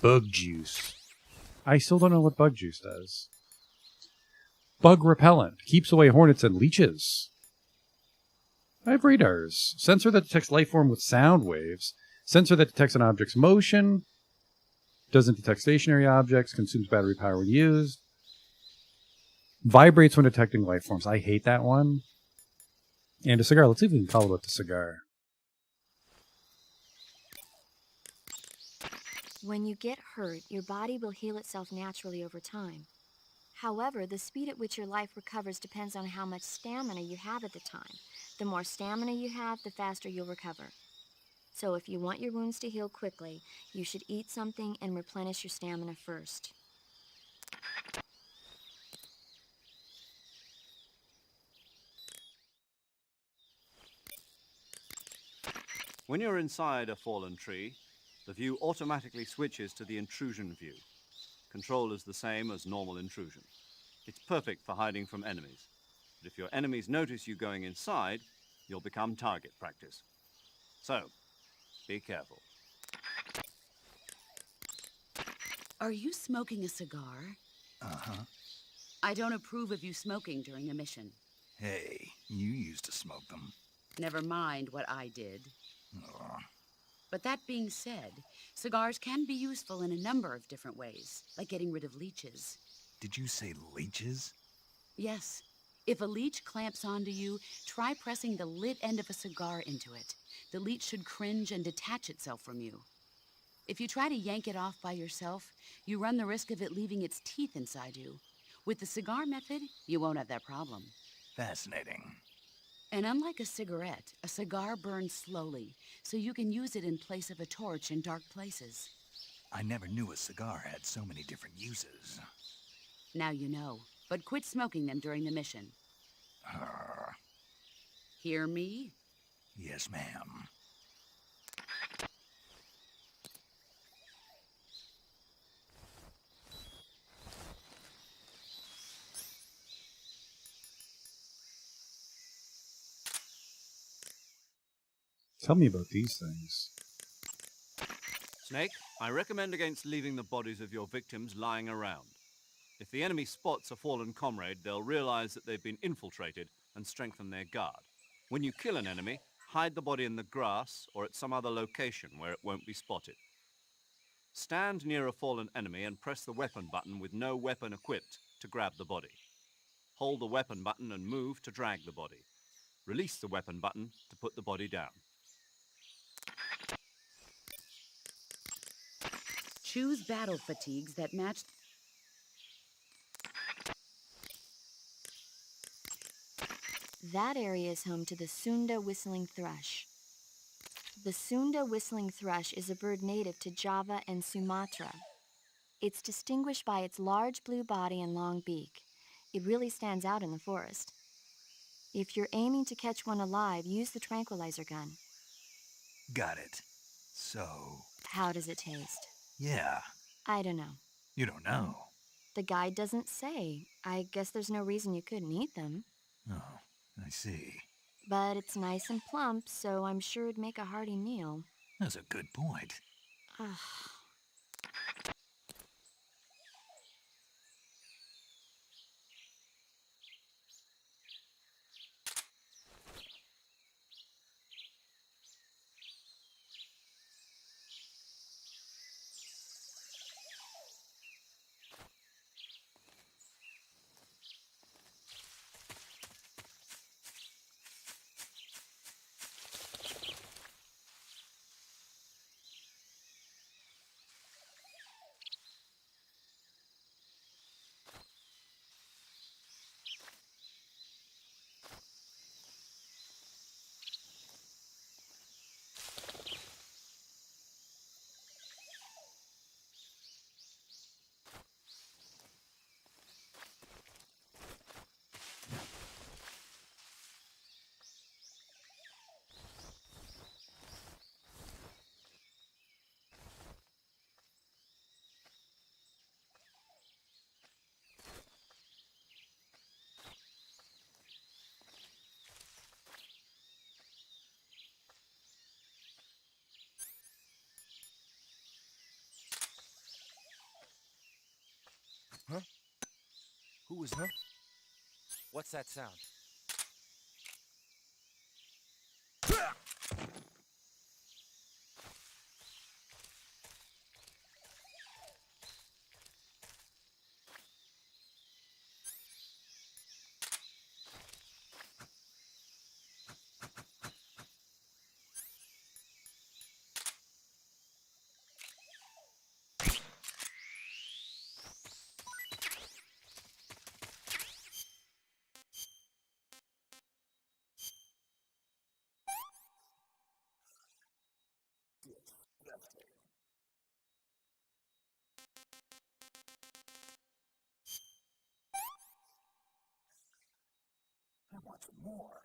Bug juice. I still don't know what bug juice does. Bug repellent. Keeps away hornets and leeches. I have radars. Sensor that detects life form with sound waves. Sensor that detects an object's motion. Doesn't detect stationary objects. Consumes battery power when used. Vibrates when detecting life forms. I hate that one. And a cigar. Let's see if we can call it the cigar. When you get hurt, your body will heal itself naturally over time. However, the speed at which your life recovers depends on how much stamina you have at the time. The more stamina you have, the faster you'll recover. So if you want your wounds to heal quickly, you should eat something and replenish your stamina first. When you're inside a fallen tree, the view automatically switches to the intrusion view. Control is the same as normal intrusion. It's perfect for hiding from enemies. But if your enemies notice you going inside, you'll become target practice. So, be careful. Are you smoking a cigar? Uh-huh. I don't approve of you smoking during a mission. Hey, you used to smoke them. Never mind what I did. Ugh. But that being said, cigars can be useful in a number of different ways, like getting rid of leeches. Did you say leeches? Yes. If a leech clamps onto you, try pressing the lit end of a cigar into it. The leech should cringe and detach itself from you. If you try to yank it off by yourself, you run the risk of it leaving its teeth inside you. With the cigar method, you won't have that problem. Fascinating. And unlike a cigarette, a cigar burns slowly, so you can use it in place of a torch in dark places. I never knew a cigar had so many different uses. Now you know, but quit smoking them during the mission. Hear me? Yes, ma'am. Tell me about these things. Snake, I recommend against leaving the bodies of your victims lying around. If the enemy spots a fallen comrade, they'll realize that they've been infiltrated and strengthen their guard. When you kill an enemy, hide the body in the grass or at some other location where it won't be spotted. Stand near a fallen enemy and press the weapon button with no weapon equipped to grab the body. Hold the weapon button and move to drag the body. Release the weapon button to put the body down. Choose battle fatigues that match. That area is home to the Sunda whistling thrush. The Sunda whistling thrush is a bird native to Java and Sumatra. It's distinguished by its large blue body and long beak. It really stands out in the forest. If you're aiming to catch one alive, use the tranquilizer gun. Got it. So, How does it taste? yeah, I don't know. you don't know. The guide doesn't say. I guess there's no reason you couldn't eat them. Oh, I see. But it's nice and plump, so I'm sure it'd make a hearty meal. That's a good point. Ugh. Huh? Who was, huh? What's that sound? I want some more.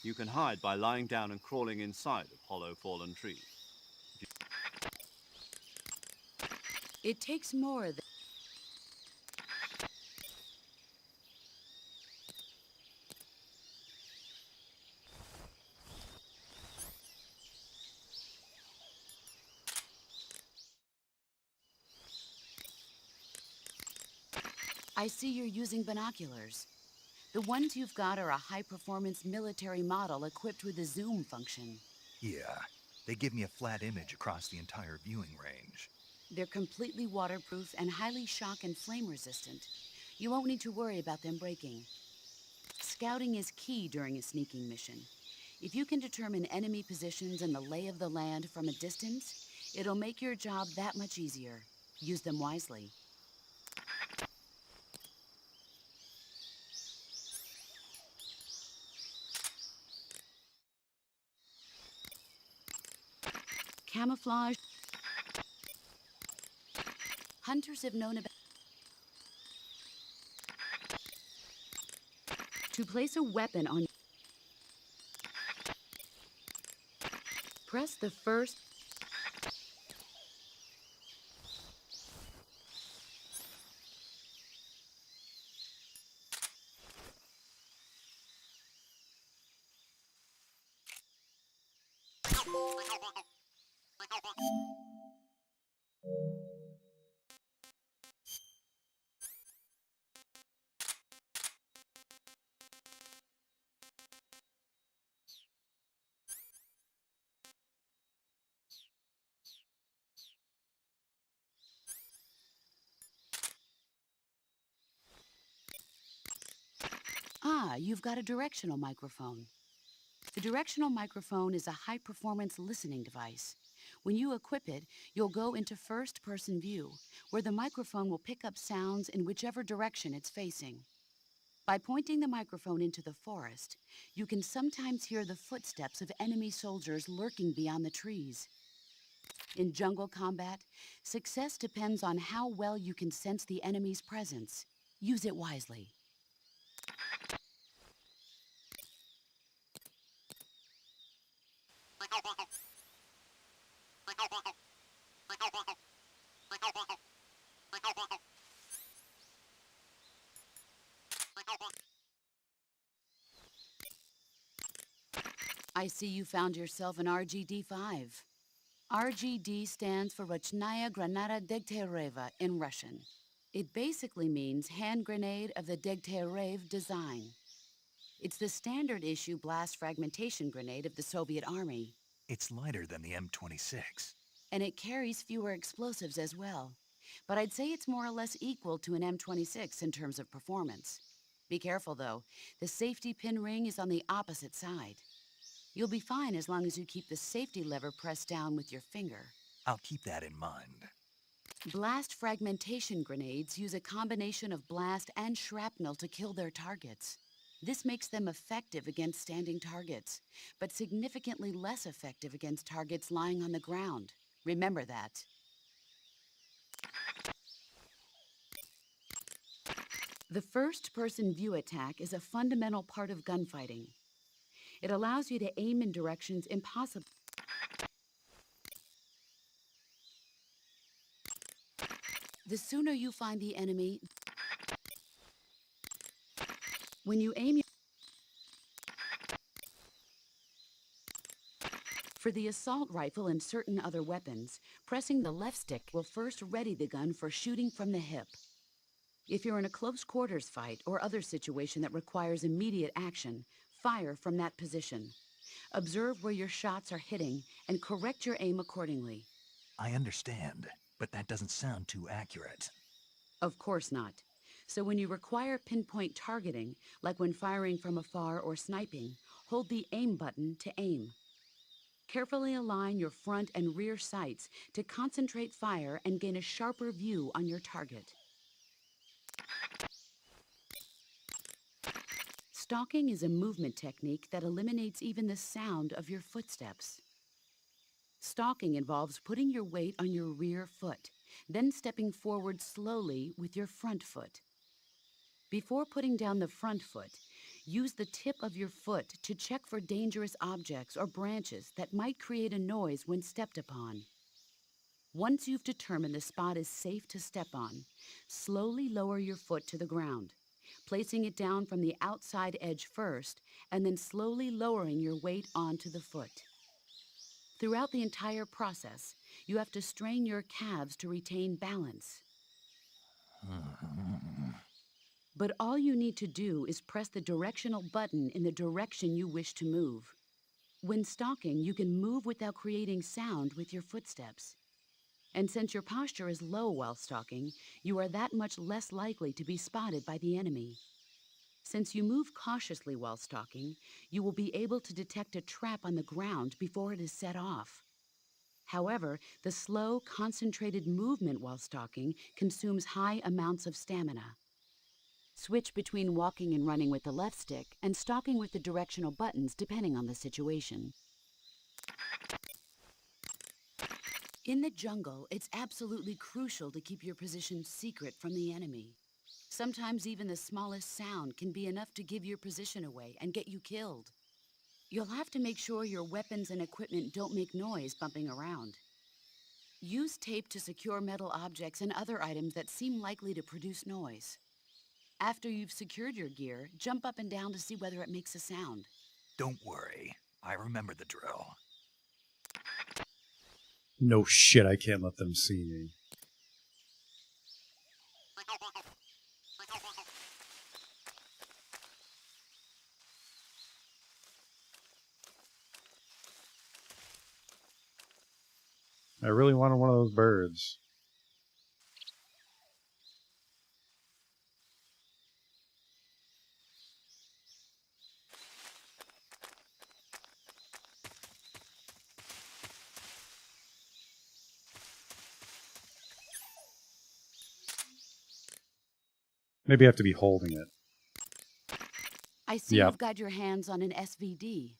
You can hide by lying down and crawling inside of hollow fallen trees. It takes more than... I see you're using binoculars. The ones you've got are a high-performance military model equipped with a zoom function. Yeah, they give me a flat image across the entire viewing range. They're completely waterproof and highly shock and flame resistant. You won't need to worry about them breaking. Scouting is key during a sneaking mission. If you can determine enemy positions and the lay of the land from a distance, it'll make your job that much easier. Use them wisely. Camouflage. Hunters have known about... To place a weapon on... Press the first... Ah, you've got a directional microphone. The directional microphone is a high-performance listening device. When you equip it, you'll go into first-person view, where the microphone will pick up sounds in whichever direction it's facing. By pointing the microphone into the forest, you can sometimes hear the footsteps of enemy soldiers lurking beyond the trees. In jungle combat, success depends on how well you can sense the enemy's presence. Use it wisely. I see you found yourself an RGD-5. RGD stands for Rochnaya Granata Degtyaryeva in Russian. It basically means hand grenade of the Degtyaryov design. It's the standard issue blast fragmentation grenade of the Soviet Army. It's lighter than the M26. And it carries fewer explosives as well. But I'd say it's more or less equal to an M26 in terms of performance. Be careful though, the safety pin ring is on the opposite side. You'll be fine as long as you keep the safety lever pressed down with your finger. I'll keep that in mind. Blast fragmentation grenades use a combination of blast and shrapnel to kill their targets. This makes them effective against standing targets, but significantly less effective against targets lying on the ground. Remember that. The first-person view attack is a fundamental part of gunfighting. It allows you to aim in directions impossible. The sooner you find the enemy, when you aim for the assault rifle and certain other weapons, pressing the left stick will first ready the gun for shooting from the hip. If you're in a close quarters fight or other situation that requires immediate action, fire from that position. Observe where your shots are hitting and correct your aim accordingly. I understand, but that doesn't sound too accurate. Of course not. So when you require pinpoint targeting, like when firing from afar or sniping, hold the aim button to aim. Carefully align your front and rear sights to concentrate fire and gain a sharper view on your target. Stalking is a movement technique that eliminates even the sound of your footsteps. Stalking involves putting your weight on your rear foot, then stepping forward slowly with your front foot. Before putting down the front foot, Use the tip of your foot to check for dangerous objects or branches that might create a noise when stepped upon. Once you've determined the spot is safe to step on, slowly lower your foot to the ground, placing it down from the outside edge first, and then slowly lowering your weight onto the foot. Throughout the entire process, you have to strain your calves to retain balance. But all you need to do is press the directional button in the direction you wish to move. When stalking, you can move without creating sound with your footsteps. And since your posture is low while stalking, you are that much less likely to be spotted by the enemy. Since you move cautiously while stalking, you will be able to detect a trap on the ground before it is set off. However, the slow, concentrated movement while stalking consumes high amounts of stamina. Switch between walking and running with the left stick and stalking with the directional buttons depending on the situation. In the jungle, it's absolutely crucial to keep your position secret from the enemy. Sometimes even the smallest sound can be enough to give your position away and get you killed. You'll have to make sure your weapons and equipment don't make noise bumping around. Use tape to secure metal objects and other items that seem likely to produce noise. After you've secured your gear, jump up and down to see whether it makes a sound. Don't worry, I remember the drill. No shit, I can't let them see me. I really wanted one of those birds. Maybe I have to be holding it. I see Yep. you've got your hands on an SVD.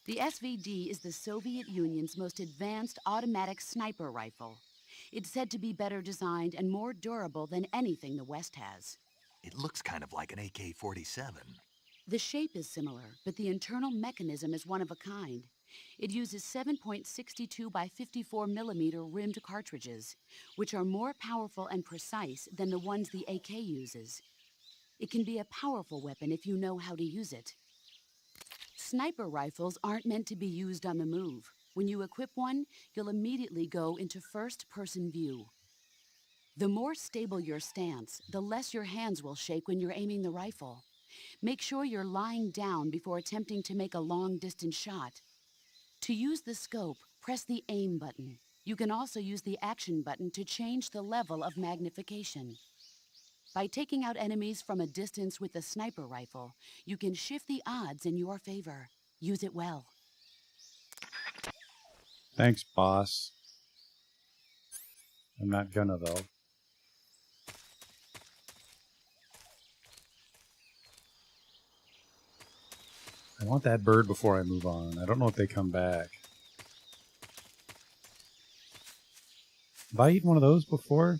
The SVD is the Soviet Union's most advanced automatic sniper rifle. It's said to be better designed and more durable than anything the West has. It looks kind of like an AK-47. The shape is similar, but the internal mechanism is one of a kind. It uses 7.62 by 54 millimeter rimmed cartridges, which are more powerful and precise than the ones the AK uses. It can be a powerful weapon if you know how to use it. Sniper rifles aren't meant to be used on the move. When you equip one, you'll immediately go into first-person view. The more stable your stance, the less your hands will shake when you're aiming the rifle. Make sure you're lying down before attempting to make a long-distance shot. To use the scope, press the aim button. You can also use the action button to change the level of magnification. By taking out enemies from a distance with the sniper rifle, you can shift the odds in your favor. Use it well. Thanks, boss. I'm not gonna, though. I want that bird before I move on. I don't know if they come back. Have I eaten one of those before?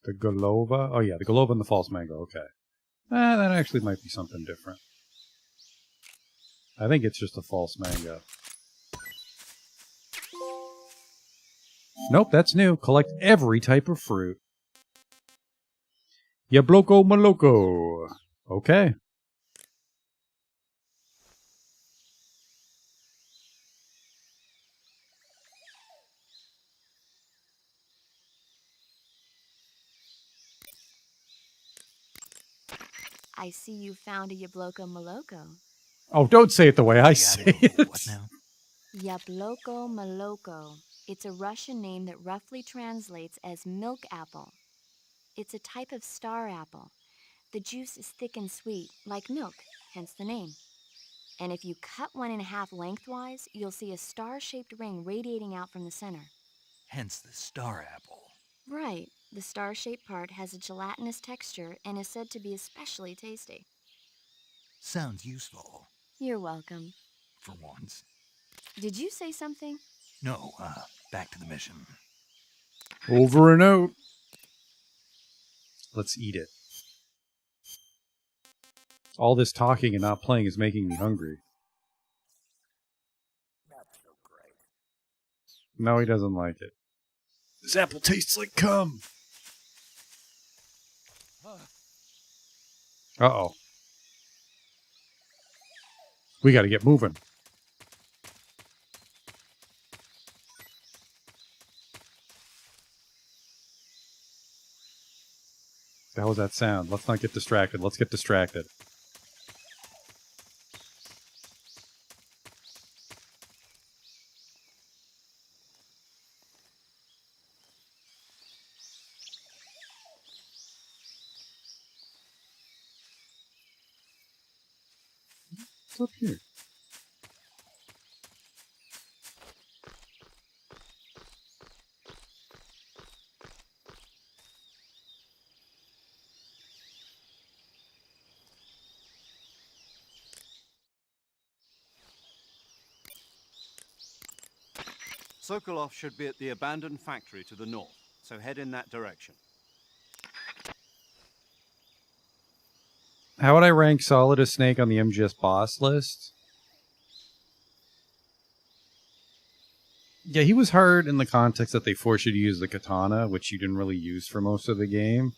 The Golova? Oh yeah, the Golova and the false mango, okay. That actually might be something different. I think it's just a false mango. Nope, that's new. Collect every type of fruit. Yabloko Maloko. Okay. I see you found a Yabloko Maloko. Oh, don't say it the way I say it. What now? Yabloko Maloko. It's a Russian name that roughly translates as milk apple. It's a type of star apple. The juice is thick and sweet, like milk, hence the name. And if you cut one in half lengthwise, you'll see a star-shaped ring radiating out from the center. Hence the star apple. Right. The star-shaped part has a gelatinous texture and is said to be especially tasty. Sounds useful. You're welcome. For once. Did you say something? No, back to the mission. Over and out. Let's eat it. All this talking and not playing is making me hungry. No, he doesn't like it. This apple tastes like cum. Uh-oh. We got to get moving. The hell was that sound? Let's not get distracted. Let's get distracted. What's up here? Sokolov should be at the abandoned factory to the north, so head in that direction. How would I rank Solidus Snake on the MGS boss list? Yeah, he was hard in the context that they forced you to use the katana, which you didn't really use for most of the game.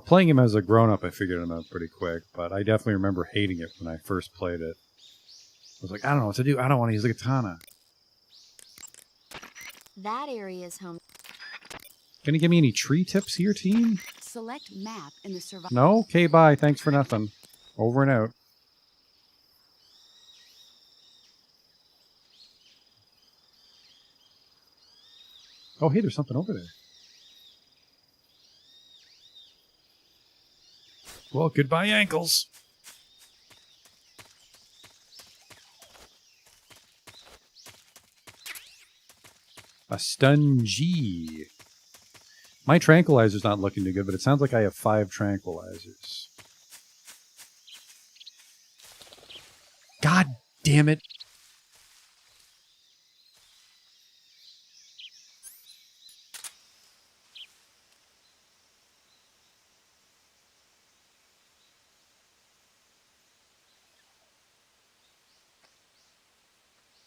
Playing him as a grown-up, I figured him out pretty quick, but I definitely remember hating it when I first played it. I was like, I don't know what to do. I don't want to use the katana. That area is home. Gonna give me any tree tips here, team? Select map in the survival. No? Okay, bye. Thanks for nothing. Over and out. Oh, hey, there's something over there. Well, goodbye, ankles. A Stungy. My tranquilizer's not looking too good, but it sounds like I have 5 tranquilizers. God damn it.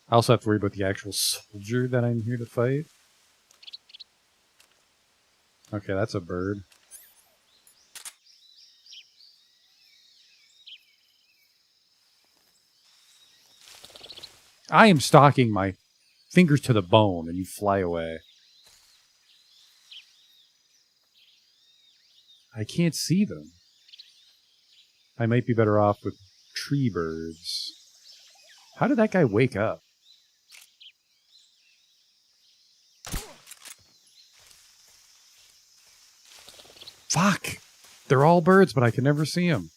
I also have to worry about the actual soldier that I'm here to fight. Okay, that's a bird. I am stalking my fingers to the bone, and you fly away. I can't see them. I might be better off with tree birds. How did that guy wake up? Fuck! They're all birds, but I can never see them.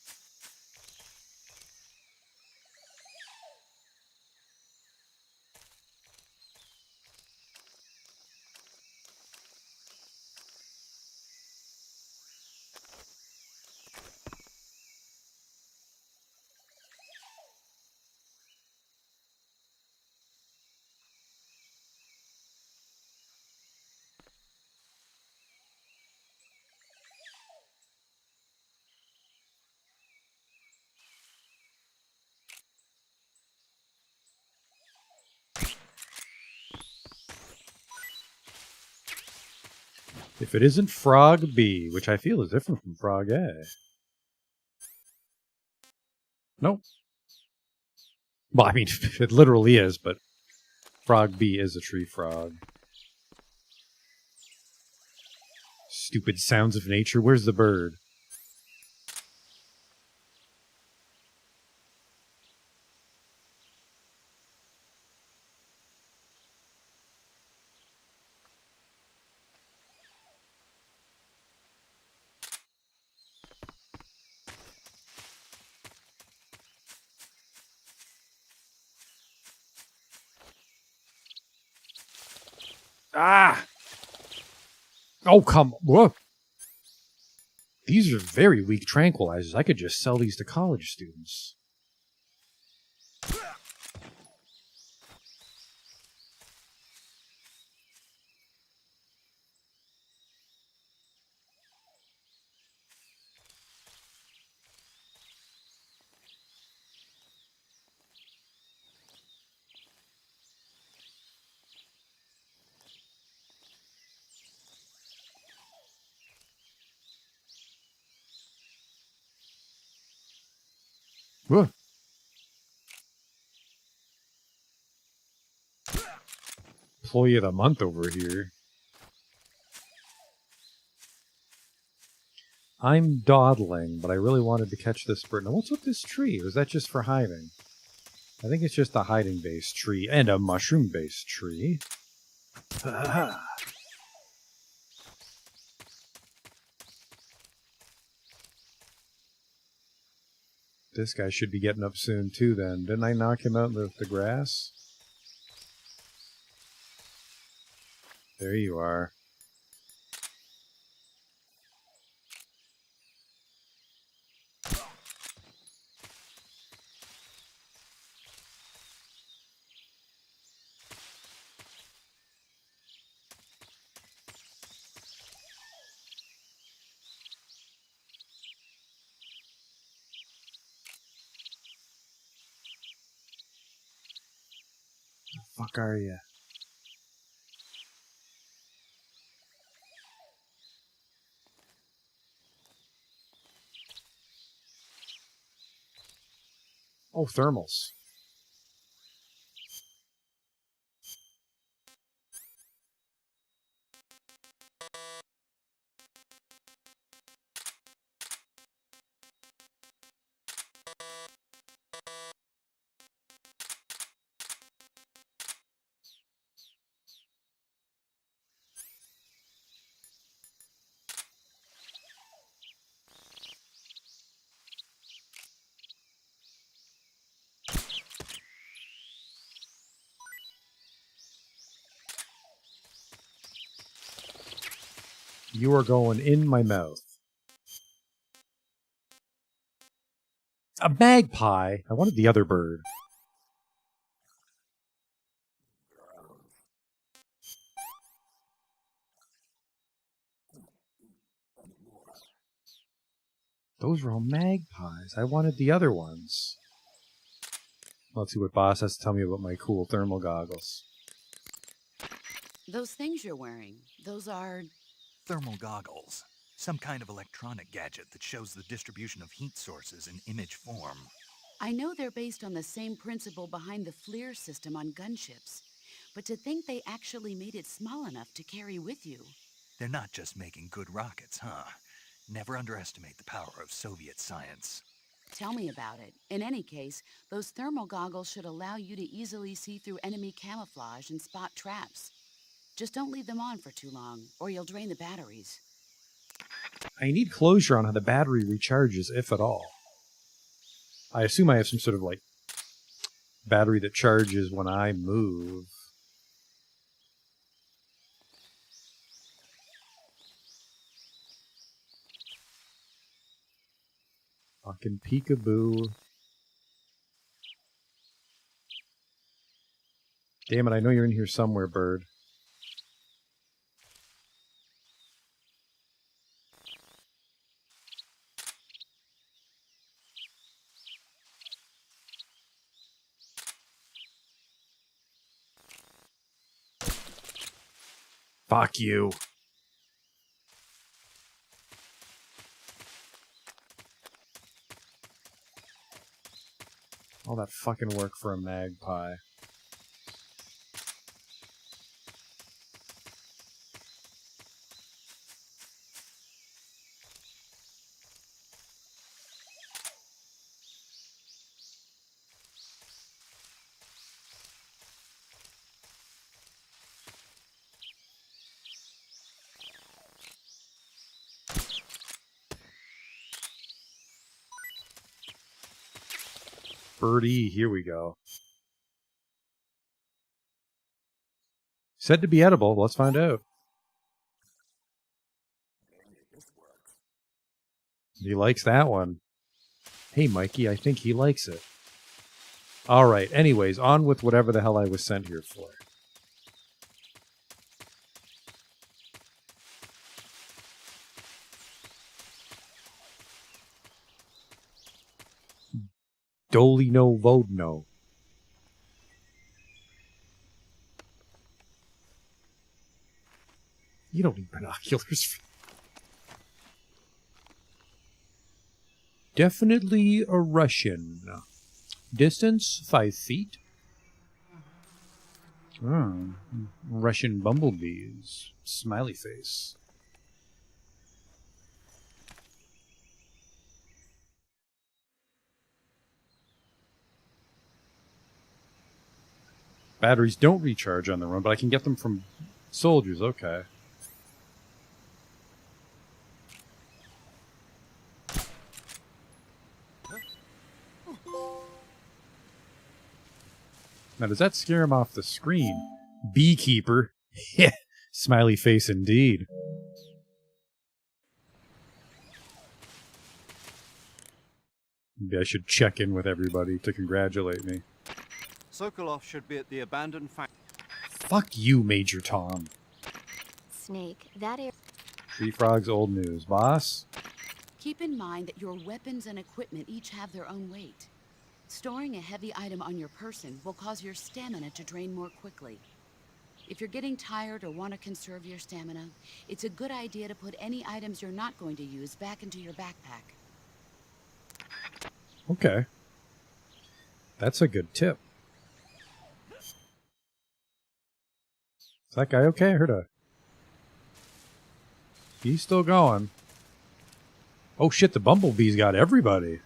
If it isn't Frog B, which I feel is different from Frog A. Nope. Well, I mean, it literally is, but Frog B is a tree frog. Stupid sounds of nature. Where's the bird? Ah! Oh, come on. Whoa. These are very weak tranquilizers. I could just sell these to college students. Whoa. Employee of the month over here. I'm dawdling, but I really wanted to catch this bird. Now, what's with this tree? Or is that just for hiding? I think it's just a hiding-based tree and a mushroom-based tree. This guy should be getting up soon, too, then. Didn't I knock him out in the grass? There you are. The fuck are you? Oh, thermals. You are going in my mouth. A magpie? I wanted the other bird. Those were all magpies. I wanted the other ones. Let's see what Boss has to tell me about my cool thermal goggles. Those things you're wearing, those are... Thermal goggles. Some kind of electronic gadget that shows the distribution of heat sources in image form. I know they're based on the same principle behind the FLIR system on gunships, but to think they actually made it small enough to carry with you. They're not just making good rockets, huh? Never underestimate the power of Soviet science. Tell me about it. In any case, those thermal goggles should allow you to easily see through enemy camouflage and spot traps. Just don't leave them on for too long, or you'll drain the batteries. I need closure on how the battery recharges, if at all. I assume I have some sort of, like, battery that charges when I move. Fucking peekaboo. Damn it, I know you're in here somewhere, bird. Fuck you. All that fucking work for a magpie. Birdie, here we go. Said to be edible. Let's find out. He likes that one. Hey, Mikey, I think he likes it. All right. Anyways, on with whatever the hell I was sent here for. Dolino Vodno. You don't need binoculars. Definitely a Russian. Distance 5 feet. Russian bumblebees. Smiley face. Batteries don't recharge on their own, but I can get them from soldiers. Okay. Now, does that scare him off the screen? Beekeeper. Yeah, smiley face indeed. Maybe I should check in with everybody to congratulate me. Sokolov should be at the abandoned factory. Fuck you, Major Tom. Snake, that air. Tree Frog's old news. Boss? Keep in mind that your weapons and equipment each have their own weight. Storing a heavy item on your person will cause your stamina to drain more quickly. If you're getting tired or want to conserve your stamina, it's a good idea to put any items you're not going to use back into your backpack. Okay. That's a good tip. Is that guy okay? I heard a... He's still going. Oh shit, the bumblebees got everybody.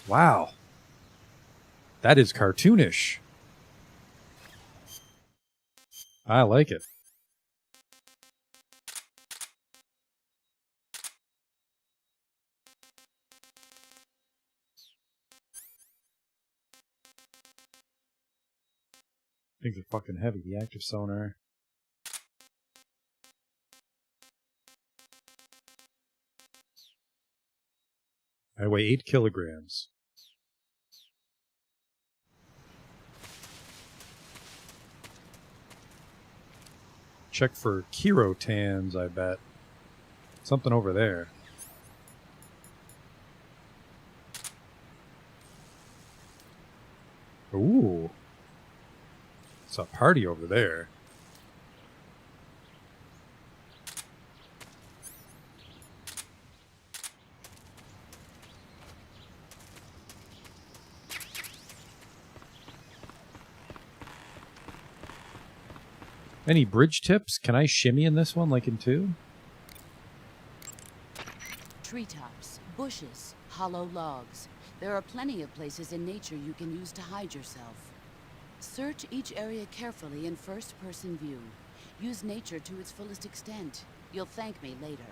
Wow. That is cartoonish. I like it. Things are fucking heavy. The active sonar. I weigh 8 kilograms. Check for kirotans, I bet. Something over there. Ooh. It's a party over there. Any bridge tips? Can I shimmy in this one like in 2? Treetops, bushes, hollow logs. There are plenty of places in nature you can use to hide yourself. Search each area carefully in first-person view. Use nature to its fullest extent. You'll thank me later.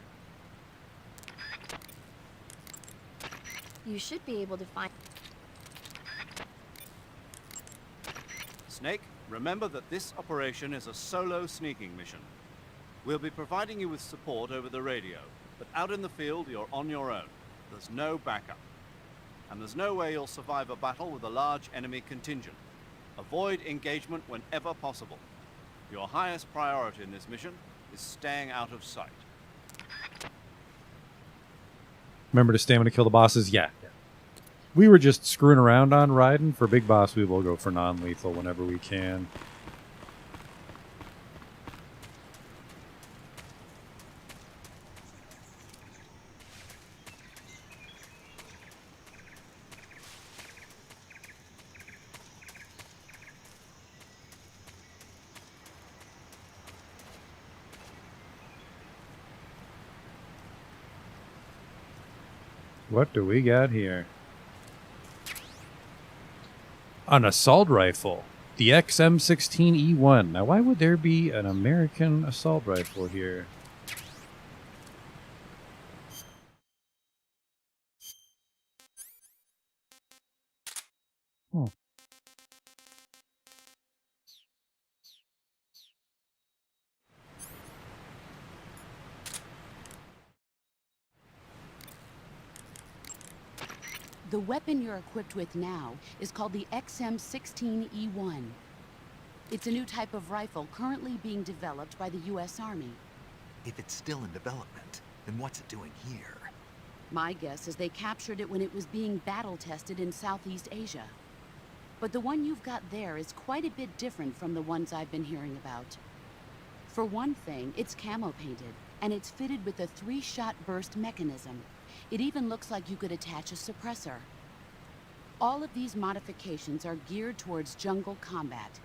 You should be able to find. Snake, remember that this operation is a solo sneaking mission. We'll be providing you with support over the radio, but out in the field you're on your own. There's no backup. And there's no way you'll survive a battle with a large enemy contingent. Avoid engagement whenever possible. Your highest priority in this mission is staying out of sight. Remember to stamina kill the bosses? Yeah. We were just screwing around on Raiden. For Big Boss, we will go for non-lethal whenever we can. What do we got here? An assault rifle. The XM16E1. Now, why would there be an American assault rifle here? Oh. The weapon you're equipped with now is called the XM16E1. It's a new type of rifle currently being developed by the U.S. Army. If it's still in development, then what's it doing here? My guess is they captured it when it was being battle-tested in Southeast Asia. But the one you've got there is quite a bit different from the ones I've been hearing about. For one thing, it's camo-painted, and it's fitted with a 3-shot burst mechanism. It even looks like you could attach a suppressor. All of these modifications are geared towards jungle combat.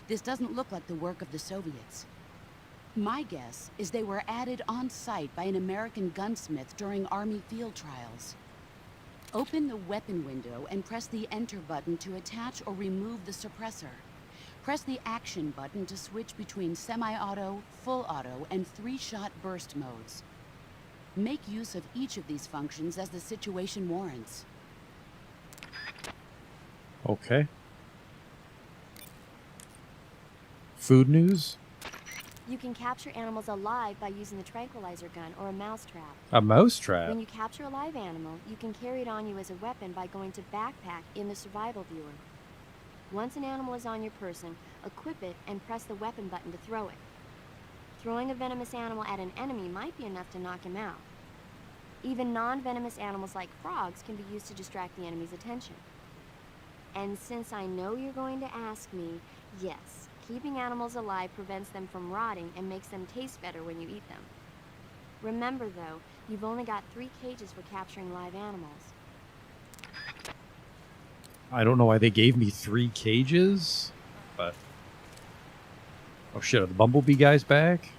This doesn't look like the work of the Soviets. My guess is they were added on site by an American gunsmith during Army field trials. Open the weapon window and press the Enter button to attach or remove the suppressor. Press the Action button to switch between semi-auto, full auto, and 3-shot burst modes. Make use of each of these functions as the situation warrants. Okay. Food news? You can capture animals alive by using the tranquilizer gun or a mousetrap. A mousetrap? When you capture a live animal, you can carry it on you as a weapon by going to Backpack in the Survival Viewer. Once an animal is on your person, equip it and press the weapon button to throw it. Throwing a venomous animal at an enemy might be enough to knock him out. Even non-venomous animals like frogs can be used to distract the enemy's attention. And since I know you're going to ask me, yes, keeping animals alive prevents them from rotting and makes them taste better when you eat them. Remember though, you've only got 3 cages for capturing live animals. I don't know why they gave me 3 cages, but... Oh shit, are the Bumblebee guys back?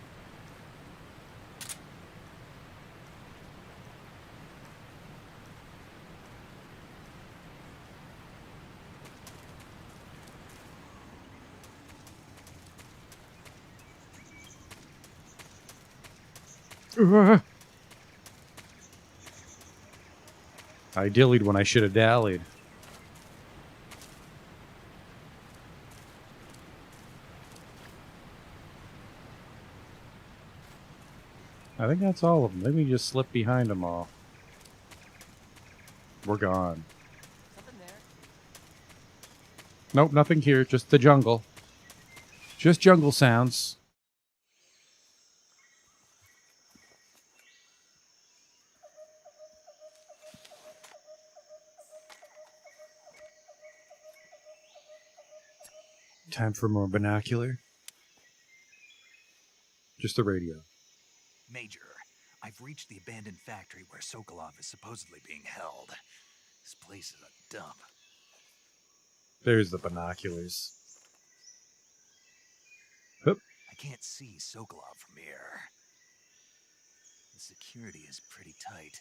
I dillied when I should have dallied. I think that's all of them. Maybe we just slip behind them all. We're gone. Something there. Nope, nothing here. Just the jungle. Just jungle sounds. Time for more binocular. Just the radio. Major, I've reached the abandoned factory where Sokolov is supposedly being held. This place is a dump. There's the binoculars. Hup. I can't see Sokolov from here. The security is pretty tight.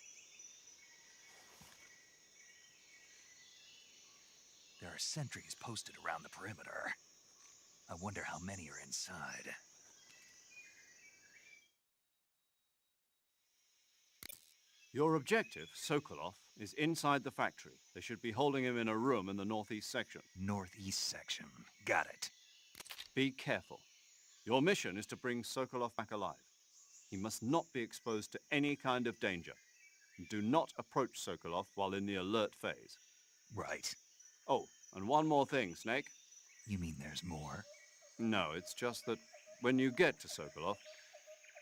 There are sentries posted around the perimeter. I wonder how many are inside. Your objective, Sokolov, is inside the factory. They should be holding him in a room in the northeast section. Northeast section. Got it. Be careful. Your mission is to bring Sokolov back alive. He must not be exposed to any kind of danger. Do not approach Sokolov while in the alert phase. Right. Oh, and one more thing, Snake. You mean there's more? No, it's just that when you get to Sokolov,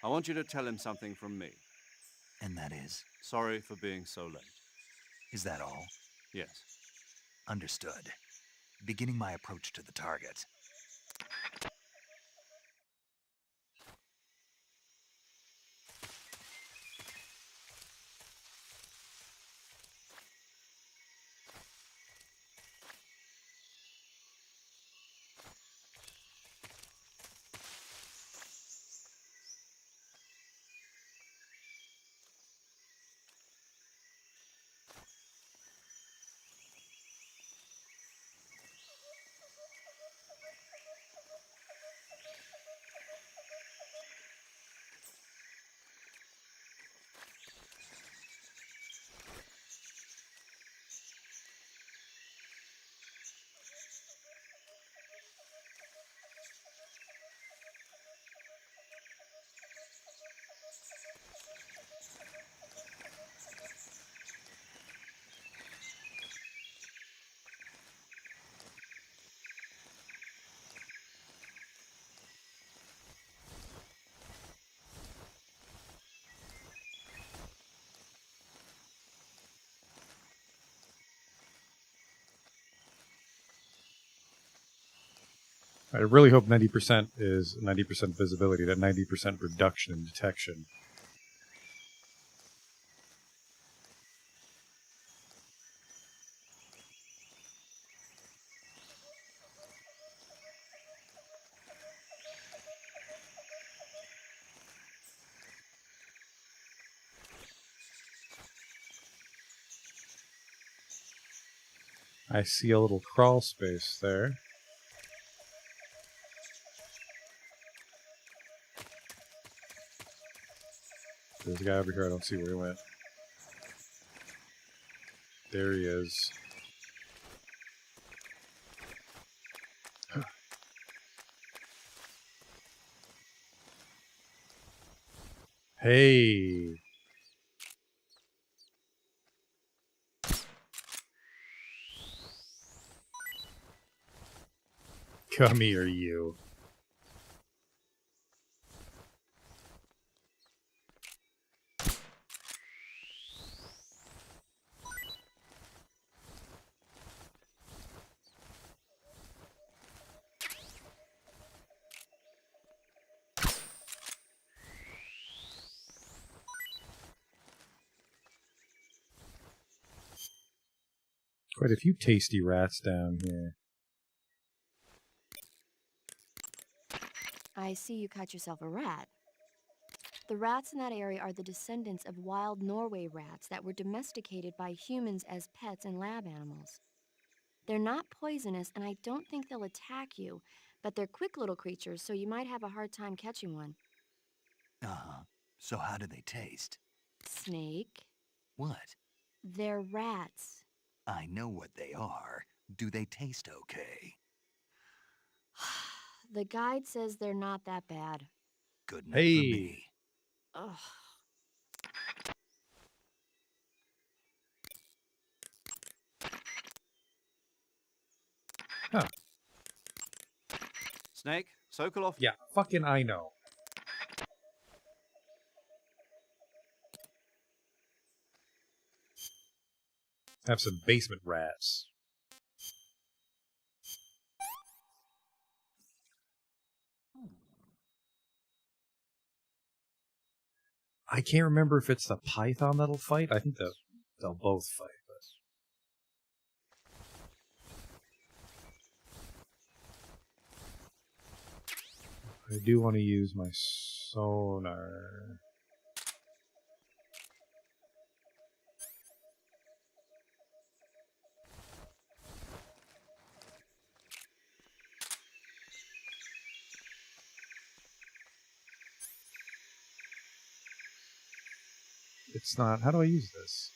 I want you to tell him something from me. And that is? Sorry for being so late. Is that all? Yes. Understood. Beginning my approach to the target. I really hope 90% is 90% visibility, that 90% reduction in detection. I see a little crawl space there. There's a guy over here. I don't see where he went. There he is. Hey. Come here, you. Quite a few tasty rats down here. I see you caught yourself a rat. The rats in that area are the descendants of wild Norway rats that were domesticated by humans as pets and lab animals. They're not poisonous, and I don't think they'll attack you, but they're quick little creatures, so you might have a hard time catching one. Uh-huh. So how do they taste? Snake, What? they're rats. I know what they are. Do they taste okay? The guide says they're not that bad. Good enough Hey. for me. Ugh. Huh. Snake, Sokolov. Yeah, fucking I know. Have some basement rats. I can't remember if it's the python that'll fight. I think they'll both fight. But I do want to use my sonar. It's not. How do I use this?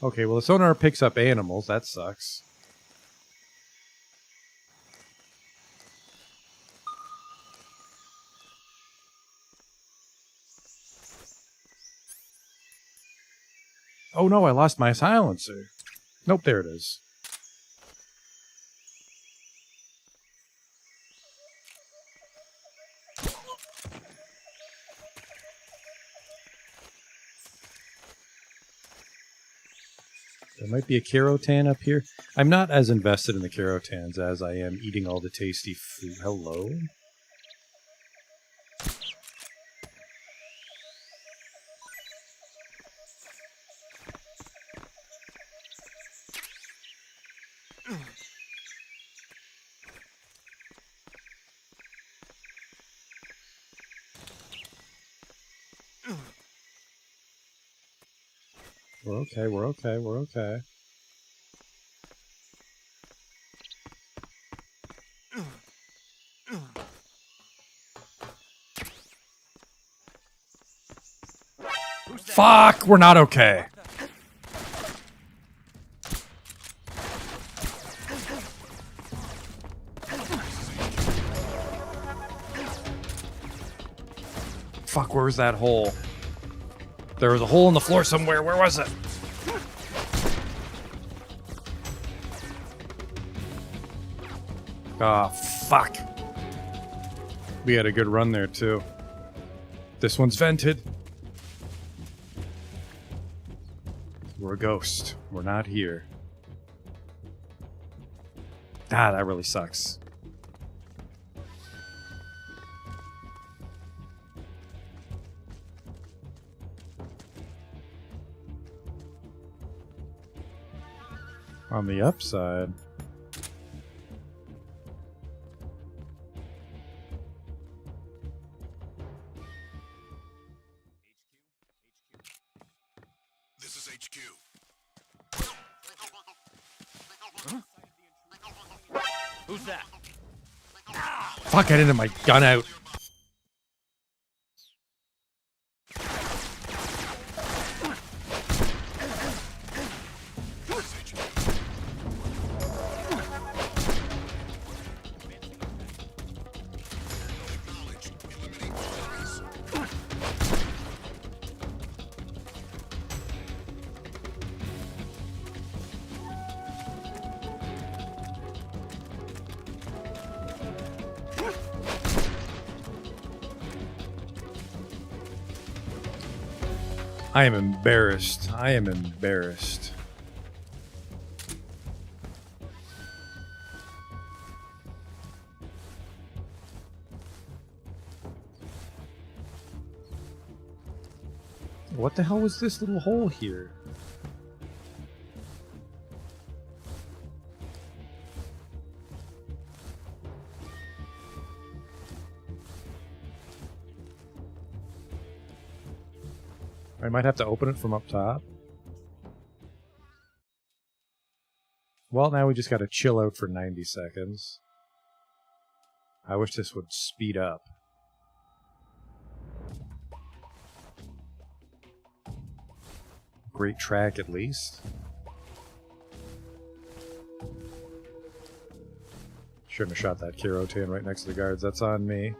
Okay, well, the sonar picks up animals. That sucks. Oh no, I lost my silencer. Nope, there it is. There might be a Kerotan up here. I'm not as invested in the Kerotans as I am eating all the tasty food. Hello? We're okay, we're okay, we're okay. Fuck, we're not okay. Fuck, where's that hole? There was a hole in the floor somewhere. Where was it? Ah, fuck. We had a good run there, too. This one's vented. We're a ghost. We're not here. Ah, that really sucks. On the upside... This is HQ. that? Fuck, I didn't have my gun out. I am embarrassed. I am embarrassed. What the hell was this little hole here? I might have to open it from up top. Well, now we just gotta chill out for 90 seconds. I wish this would speed up. Great track, at least. Shouldn't have shot that Kirotan right next to the guards. That's on me.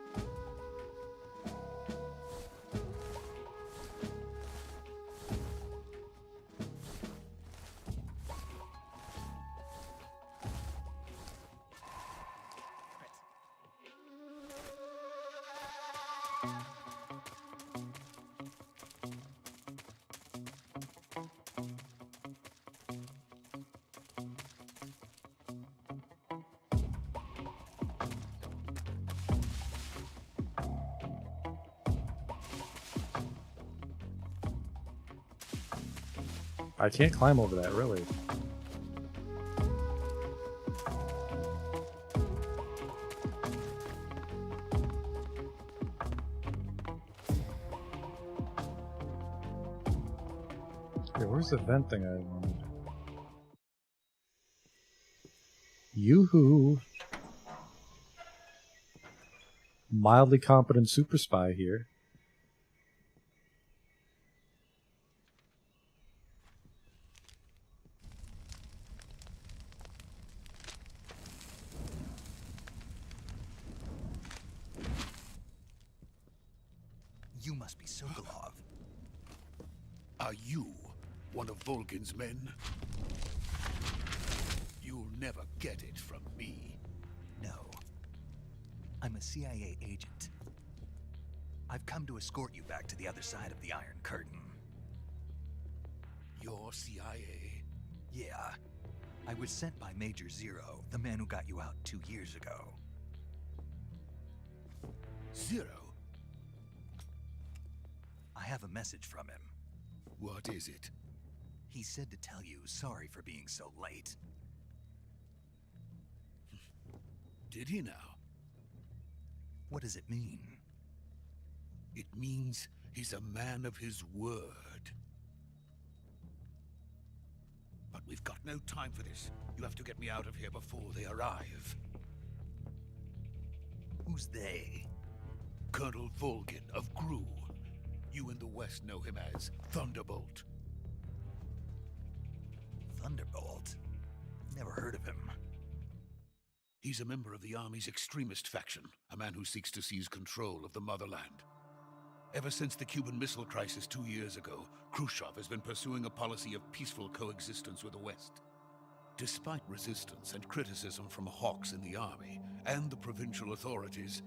I can't climb over that, really. Okay, where's the vent thing I wanted? Yoo-hoo! Mildly competent super spy here. You must be Sokolov. Are you one of Volgin's men? You'll never get it from me. No. I'm a CIA agent. I've come to escort you back to the other side of the Iron Curtain. You're CIA? Yeah. I was sent by Major Zero, the man who got you out 2 years ago. Zero? I have a message from him. What is it? He said to tell you sorry for being so late. Did he now? What does it mean? It means he's a man of his word. But we've got no time for this. You have to get me out of here before they arrive. Who's they? Colonel Volgin of GRU. You in the West know him as Thunderbolt. Thunderbolt? Never heard of him. He's a member of the Army's extremist faction, a man who seeks to seize control of the motherland. Ever since the Cuban Missile Crisis 2 years ago, Khrushchev has been pursuing a policy of peaceful coexistence with the West. Despite resistance and criticism from hawks in the Army and the provincial authorities,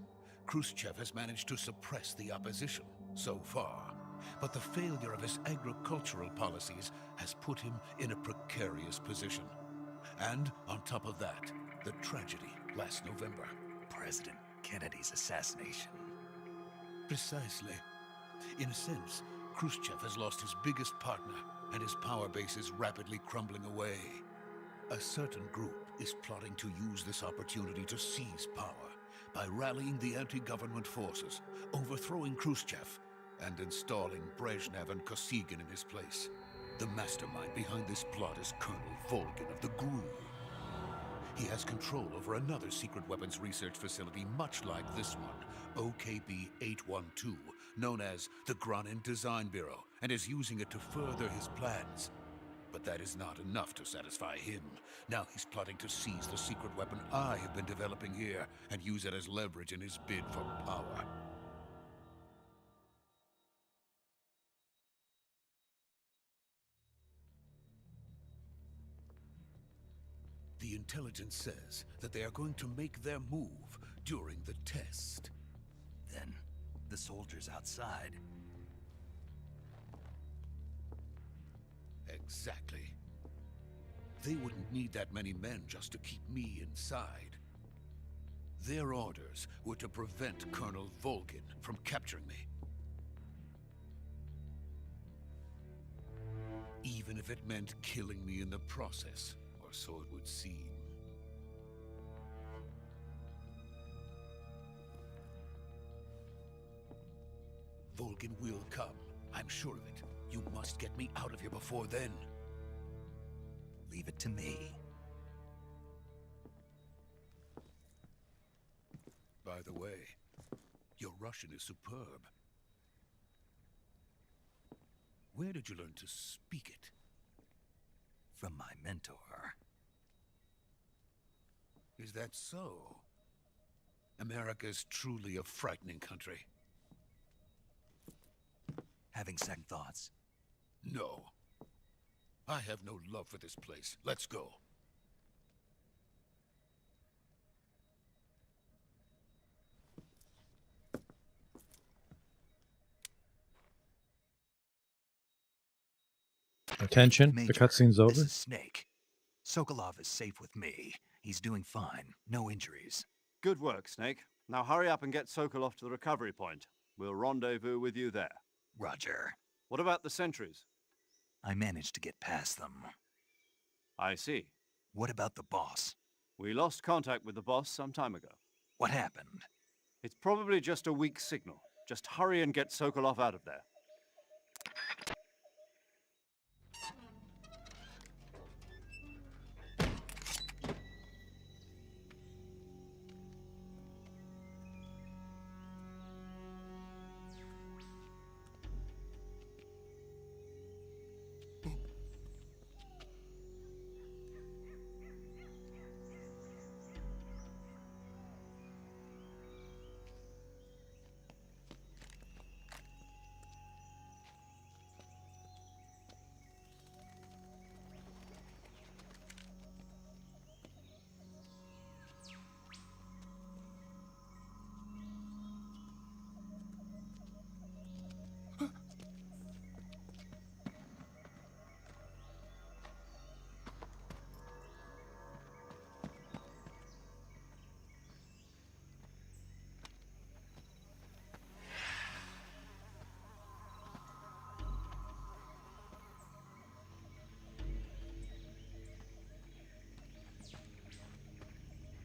Khrushchev has managed to suppress the opposition so far. But the failure of his agricultural policies has put him in a precarious position. And on top of that, the tragedy last November. President Kennedy's assassination. Precisely. In a sense, Khrushchev has lost his biggest partner, and his power base is rapidly crumbling away. A certain group is plotting to use this opportunity to seize power by rallying the anti-government forces, overthrowing Khrushchev, and installing Brezhnev and Kosygin in his place. The mastermind behind this plot is Colonel Volgin of the GRU. he has control over another secret weapons research facility much like this one, OKB-812, known as the Granin Design Bureau, and is using it to further his plans. But that is not enough to satisfy him. Now he's plotting to seize the secret weapon I have been developing here and use it as leverage in his bid for power. The intelligence says that they are going to make their move during the test. Then, the soldiers outside. Exactly. They wouldn't need that many men just to keep me inside. Their orders were to prevent Colonel Volgin from capturing me. Even if it meant killing me in the process, or so it would seem. Volgin will come. I'm sure of it. You must get me out of here before then. Leave it to me. By the way, your Russian is superb. Where did you learn to speak it? From my mentor. Is that so? America is truly a frightening country. Having second thoughts? No. I have no love for this place. Let's go. Attention, Major, the cutscene's over. This is Snake. Sokolov is safe with me. He's doing fine. No injuries. Good work, Snake. Now hurry up and get Sokolov to the recovery point. We'll rendezvous with you there. Roger. What about the sentries? I managed to get past them. I see. What about the boss? We lost contact with the boss some time ago. What happened? It's probably just a weak signal. Just hurry and get Sokolov out of there.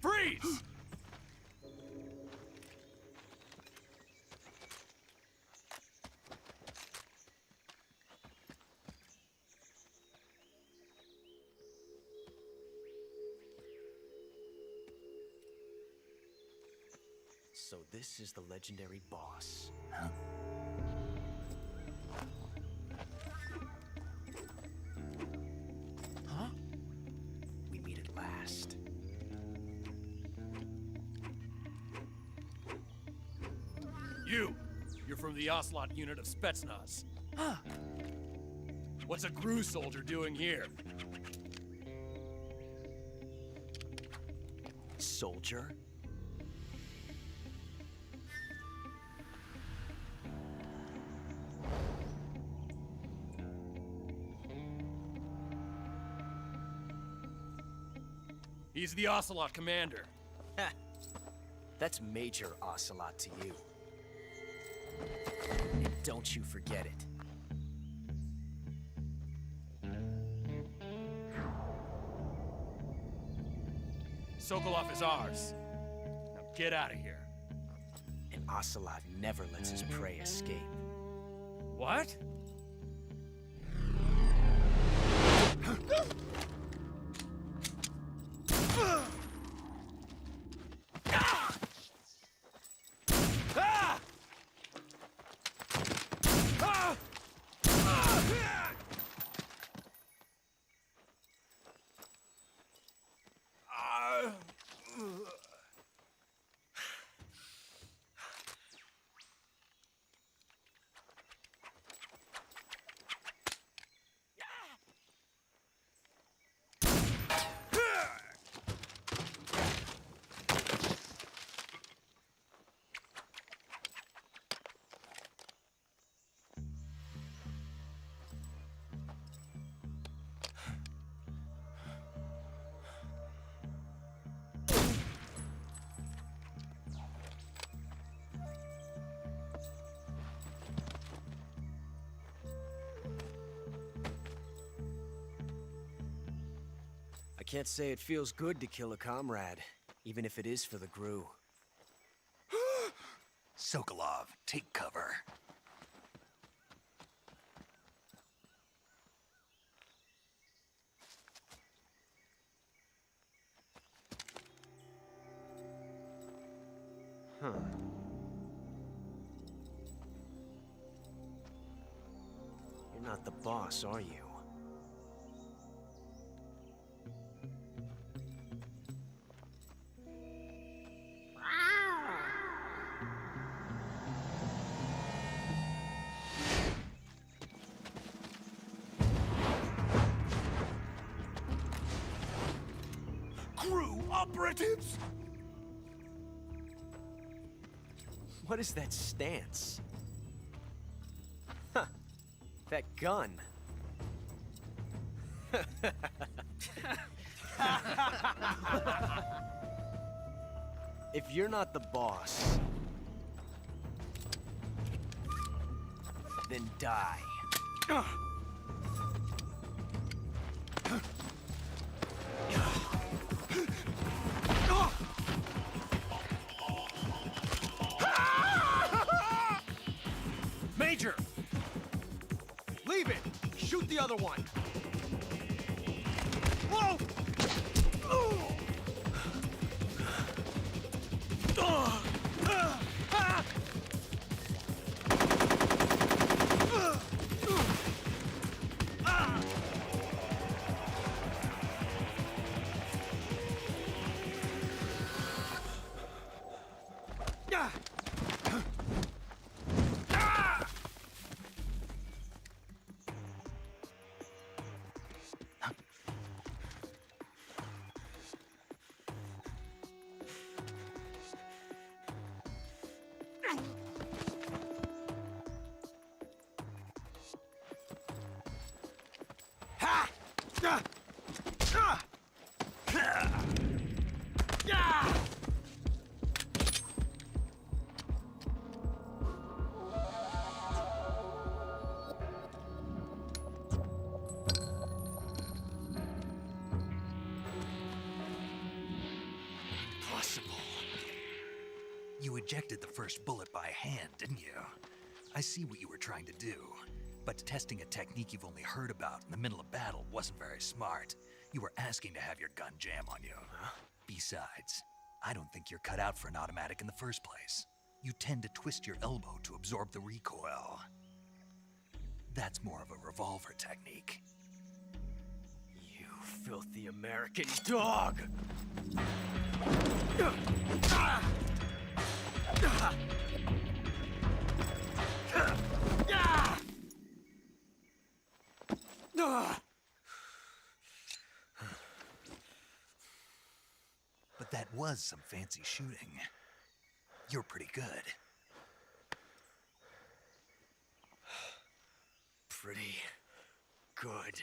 Freeze! So this is the legendary boss. Huh? Huh? We meet at last. You're from the Ocelot unit of Spetsnaz. Huh. What's a GRU soldier doing here? Soldier? He's the Ocelot commander. Ha! That's Major Ocelot to you. And don't you forget it. Sokolov is ours. Now get out of here. And Ocelot never lets his prey escape. What? Can't say it feels good to kill a comrade, even if it is for the Gru. Sokolov, take cover. Huh. You're not the boss, are you? Crew operatives! What is that stance? Huh. That gun. If you're not the boss, then die. Major! Leave it! Shoot the other one! Whoa! You ejected the first bullet by hand, didn't you? I see what you were trying to do. But testing a technique you've only heard about in the middle of battle wasn't very smart. You were asking to have your gun jam on you. Besides, I don't think you're cut out for an automatic in the first place. You tend to twist your elbow to absorb the recoil. That's more of a revolver technique. You filthy American dog! But that was some fancy shooting. You're pretty good. Pretty good.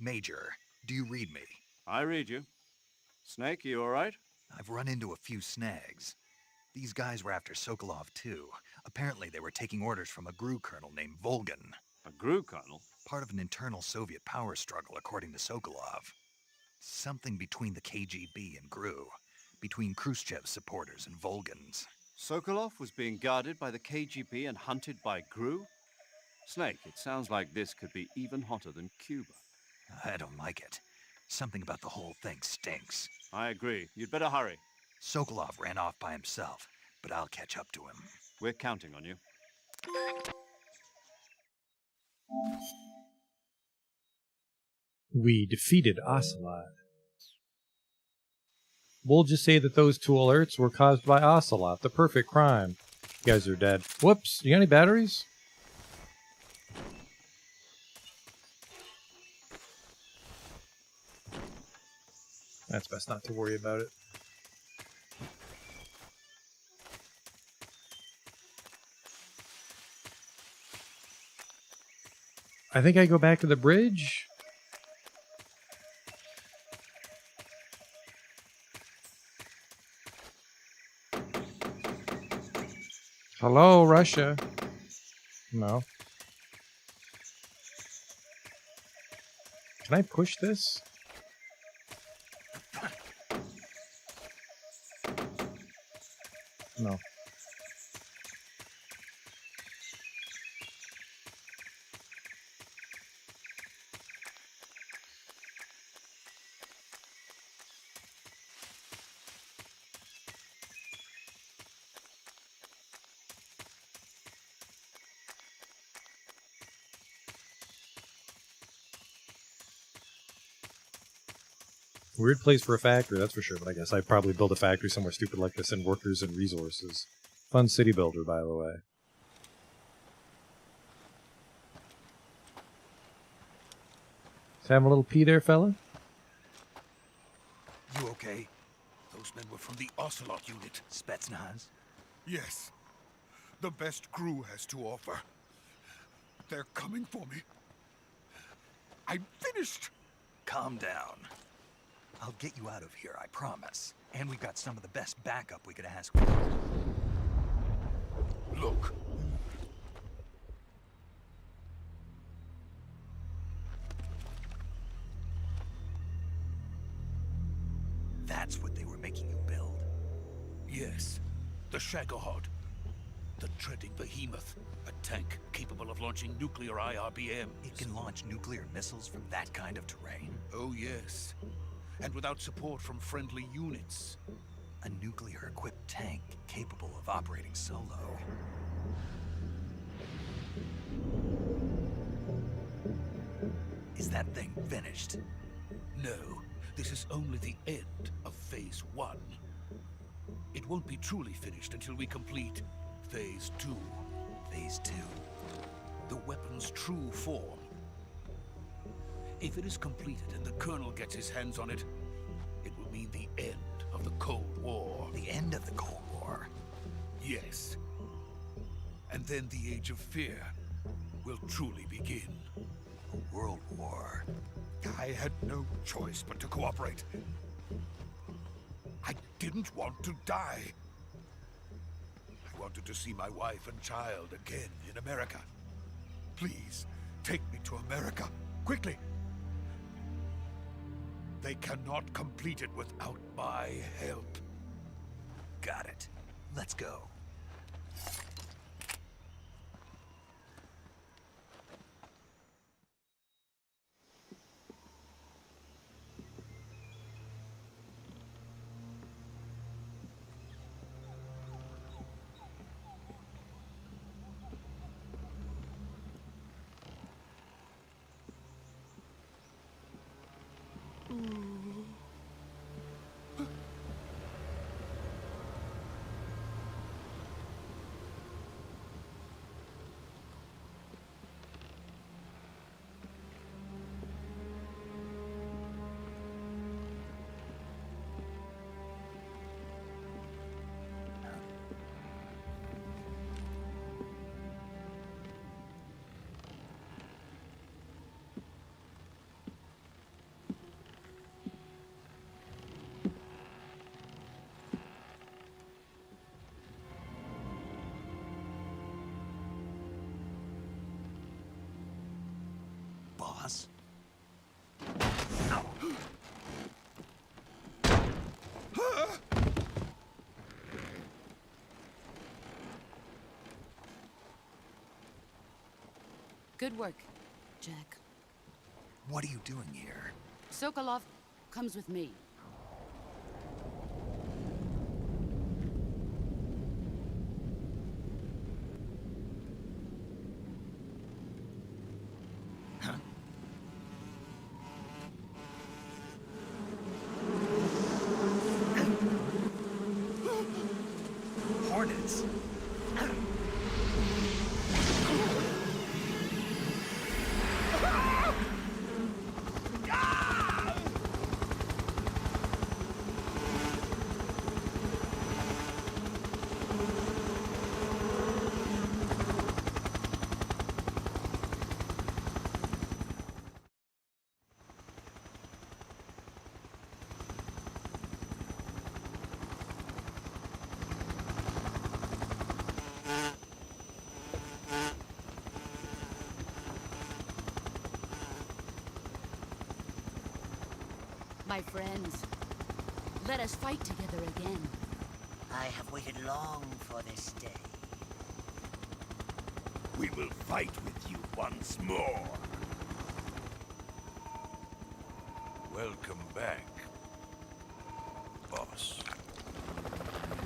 Major, do you read me? I read you. Snake, you all right? I've run into a few snags. These guys were after Sokolov too. Apparently they were taking orders from a GRU colonel named Volgan. A GRU colonel? Part of an internal Soviet power struggle, according to Sokolov. Something between the KGB and GRU. Between Khrushchev's supporters and Volgan's. Sokolov was being guarded by the KGB and hunted by GRU? Snake, it sounds like this could be even hotter than Cuba. I don't like it. Something about the whole thing stinks. I agree. You'd better hurry. Sokolov ran off by himself, but I'll catch up to him. We're counting on you. We defeated Ocelot. We'll just say that those two alerts were caused by Ocelot, the perfect crime. You guys are dead. Whoops, you got any batteries? That's best not to worry about it. I think I go back to the bridge. Hello, Russia. No. Can I push this? No. Weird place for a factory, that's for sure, but I guess I'd probably build a factory somewhere stupid like this and workers and resources. Fun city builder, by the way. Having a little pee there, fella? You okay? Those men were from the Ocelot unit. Spetsnaz? Yes. The best crew has to offer. They're coming for me. I'm finished! Calm down. I'll get you out of here, I promise. And we've got some of the best backup we could ask for. Look. That's what they were making you build? Yes. The Shagohod. The treading behemoth. A tank capable of launching nuclear IRBMs. It can launch nuclear missiles from that kind of terrain? Oh, yes. And without support from friendly units. A nuclear-equipped tank capable of operating solo. Is that thing finished? No, this is only the end of Phase 1. It won't be truly finished until we complete Phase 2. Phase 2? The weapon's true form. If it is completed and the Colonel gets his hands on it, it will mean the end of the Cold War. The end of the Cold War? Yes. And then the Age of Fear will truly begin. A world war? I had no choice but to cooperate. I didn't want to die. I wanted to see my wife and child again in America. Please, take me to America, quickly. They cannot complete it without my help. Got it. Let's go. Boss? Good work, Jack. What are you doing here? Sokolov comes with me. Hornets? My friends, let us fight together again. I have waited long for this day. We will fight with you once more. Welcome back, boss.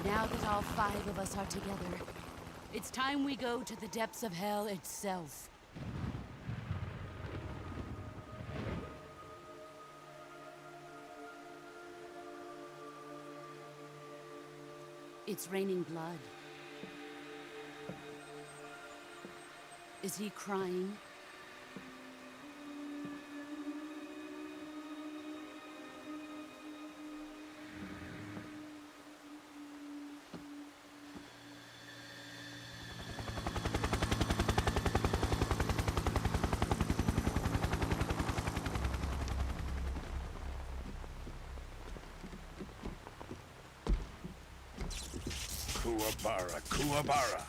Now that all 5 of us are together, it's time we go to the depths of hell itself. It's raining blood. Is he crying? Kuwabara, Kuwabara.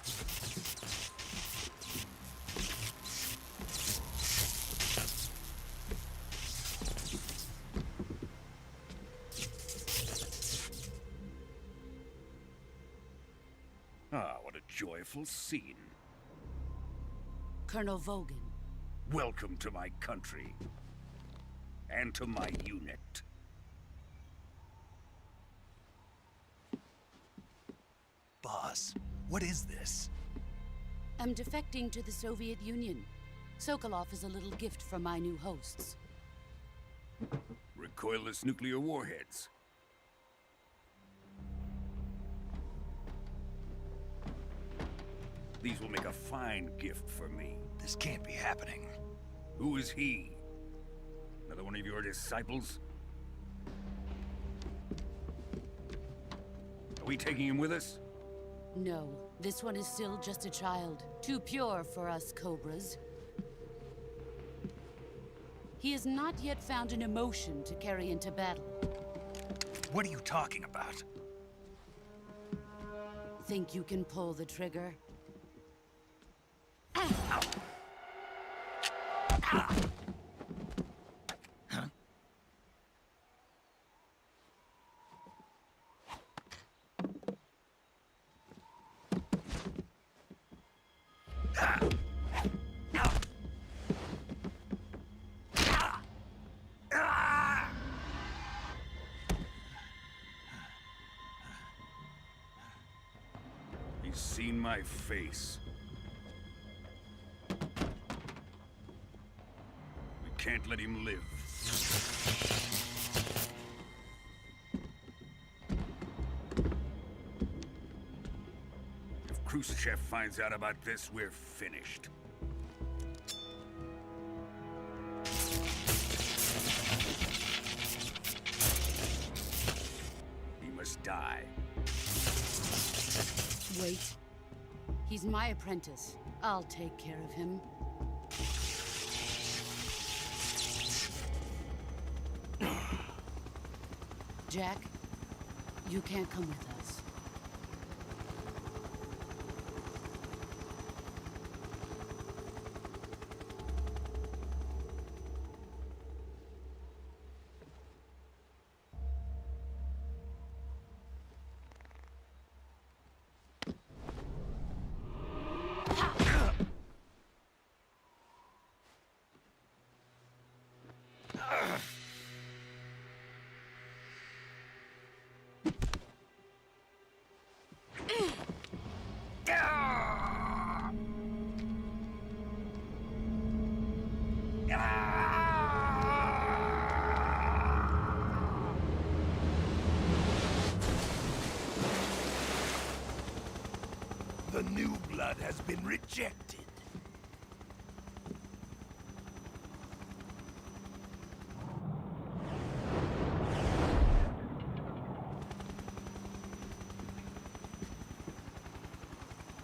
Ah, what a joyful scene. Colonel Vogan. Welcome to my country. And to my unit. Boss, what is this? I'm defecting to the Soviet Union. Sokolov is a little gift from my new hosts. Recoilless nuclear warheads. These will make a fine gift for me. This can't be happening. Who is he? Another one of your disciples? Are we taking him with us? No, this one is still just a child. Too pure for us Cobras. He has not yet found an emotion to carry into battle. What are you talking about? Think you can pull the trigger? He's seen my face. We can't let him live. If Khrushchev finds out about this, we're finished. He must die. Wait. He's my apprentice. I'll take care of him. Jack, you can't come with us. The new blood has been rejected.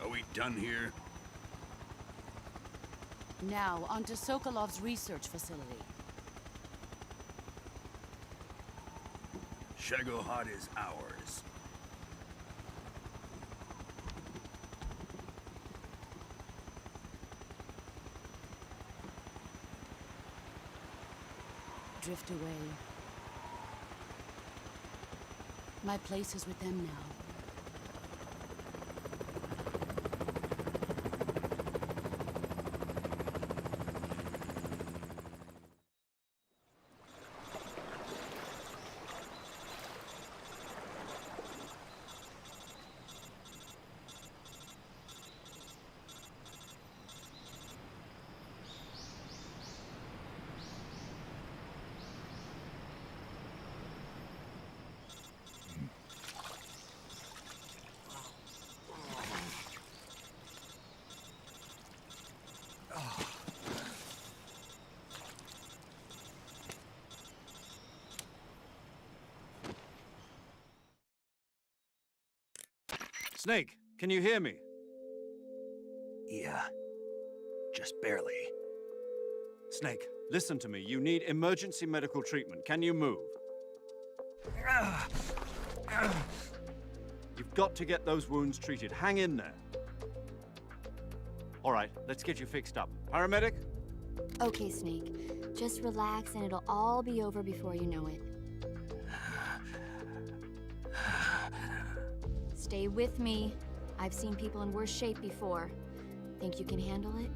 Are we done here? Now, onto Sokolov's research facility. Shagohod is ours. Drift away. My place is with them now. Snake, can you hear me? Yeah. Just barely. Snake, listen to me. You need emergency medical treatment. Can you move? You've got to get those wounds treated. Hang in there. All right, let's get you fixed up. Paramedic? Okay, Snake. Just relax and it'll all be over before you know it. Stay with me. I've seen people in worse shape before. Think you can handle it?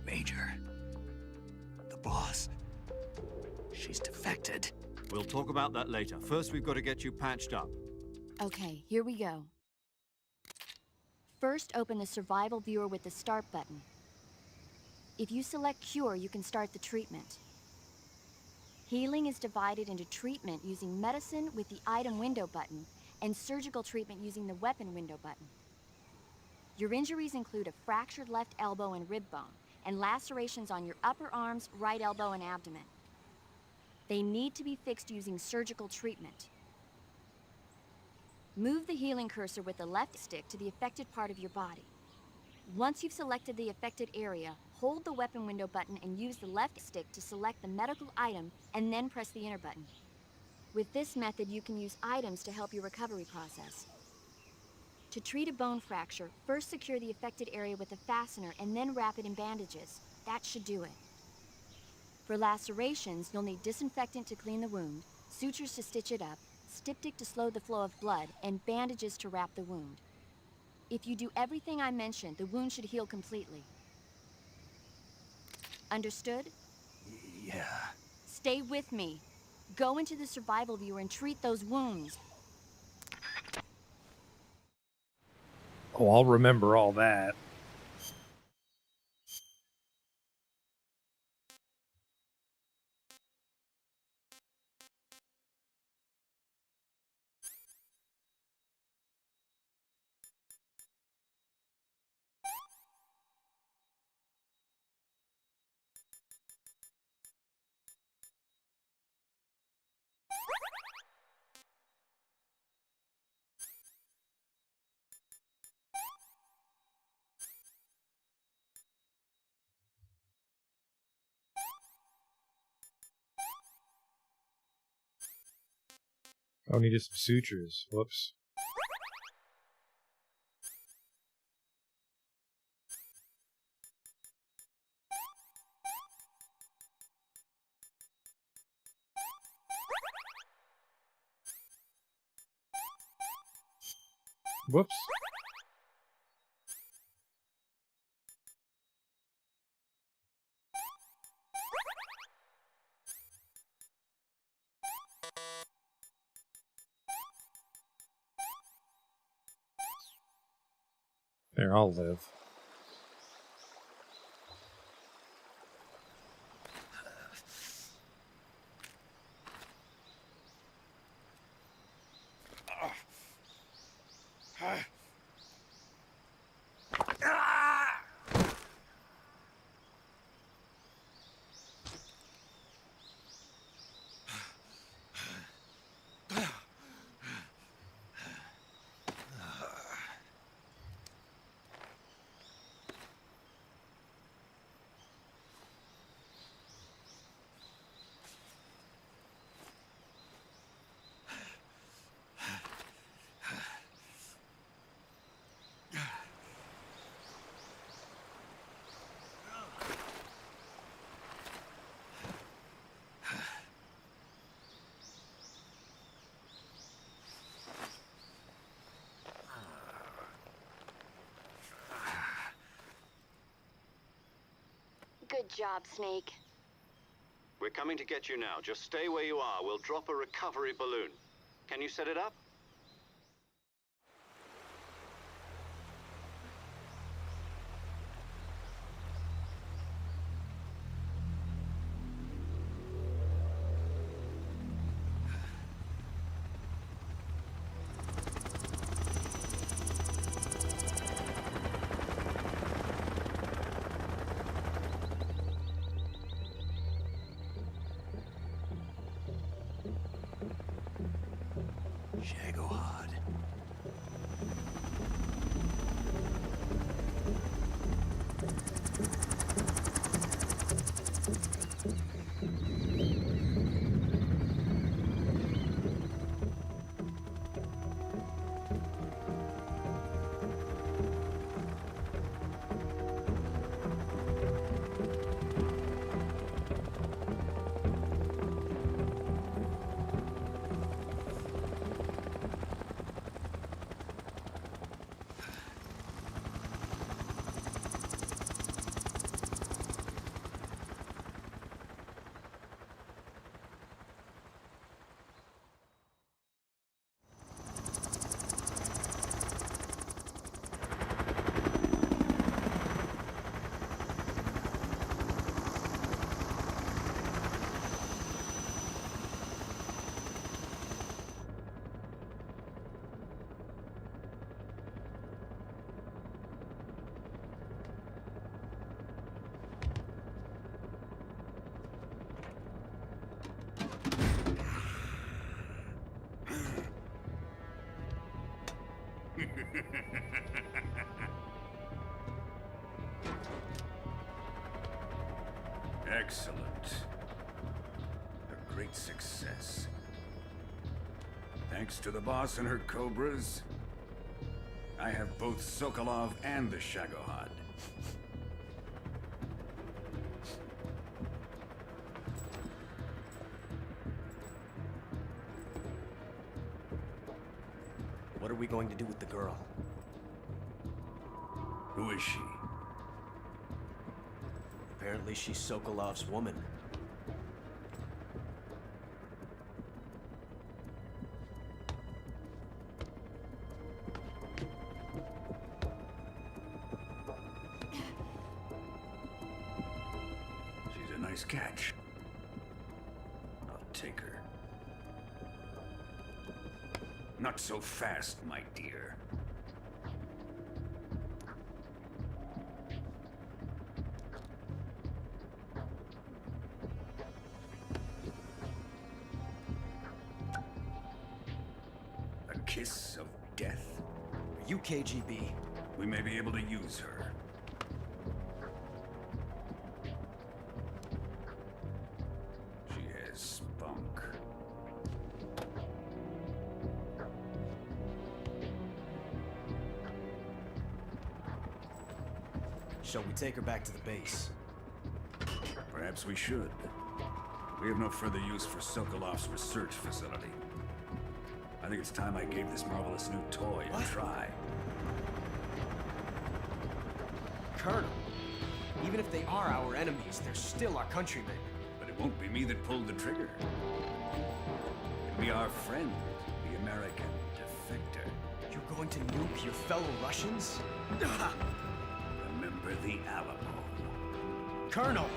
Major. The boss. She's defected. We'll talk about that later. First, we've got to get you patched up. Okay, here we go. First, open the survival viewer with the start button. If you select cure, you can start the treatment. Healing is divided into treatment using medicine with the item window button and surgical treatment using the weapon window button. Your injuries include a fractured left elbow and rib bone, and lacerations on your upper arms, right elbow, and abdomen. They need to be fixed using surgical treatment. Move the healing cursor with the left stick to the affected part of your body. Once you've selected the affected area, hold the weapon window button and use the left stick to select the medical item, and then press the enter button. With this method, you can use items to help your recovery process. To treat a bone fracture, first secure the affected area with a fastener and then wrap it in bandages. That should do it. For lacerations, you'll need disinfectant to clean the wound, sutures to stitch it up, styptic to slow the flow of blood, and bandages to wrap the wound. If you do everything I mentioned, the wound should heal completely. Understood? Yeah. Stay with me. Go into the survival viewer and treat those wounds. Oh, I'll remember all that. Oh, needed some sutures. Whoops. Whoops. There, I'll live. job, Snake. We're coming to get you now. Just stay where you are. We'll drop a recovery balloon. Can you set it up? Shagohod. Excellent. A great success. Thanks to the boss and her cobras, I have both Sokolov and the Shagohod. What are we going to do with the girl? Who is she? Apparently she's Sokolov's woman. She's a nice catch. I'll take her. Not so fast, my dear. A kiss of death? Are you KGB? We may be able to use her. She has spunk. Shall we take her back to the base? Perhaps we should. We have no further use for Sokolov's research facility. I think it's time I gave this marvelous new toy a try. Colonel, even if they are our enemies, they're still our countrymen. But it won't be me that pulled the trigger. It'll be our friend, the American defector. You're going to nuke your fellow Russians? Remember the Alamo. Colonel!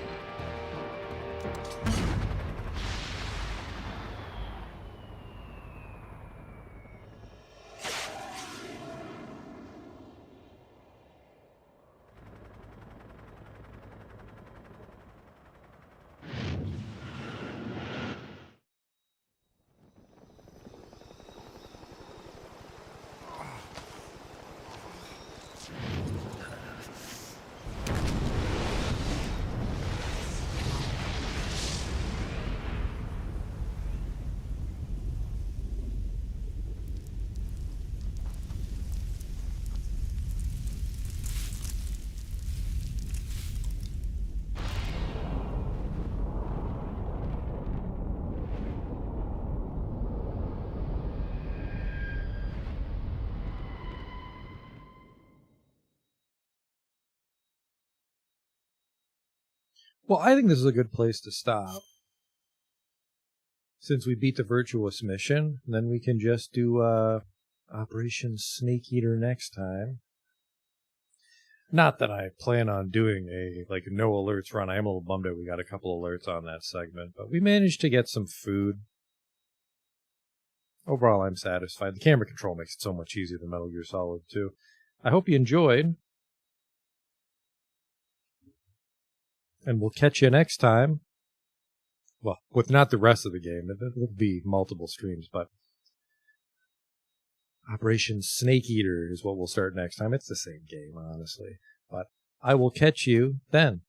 Well, I think this is a good place to stop. Since we beat the Virtuous mission, then we can just do Operation Snake Eater next time. Not that I plan on doing a no alerts run. I am a little bummed out we got a couple alerts on that segment, but we managed to get some food. Overall, I'm satisfied. The camera control makes it so much easier than Metal Gear Solid 2. I hope you enjoyed. And we'll catch you next time. Well, with not the rest of the game. It'll be multiple streams, but Operation Snake Eater is what we'll start next time. It's the same game, honestly. But I will catch you then.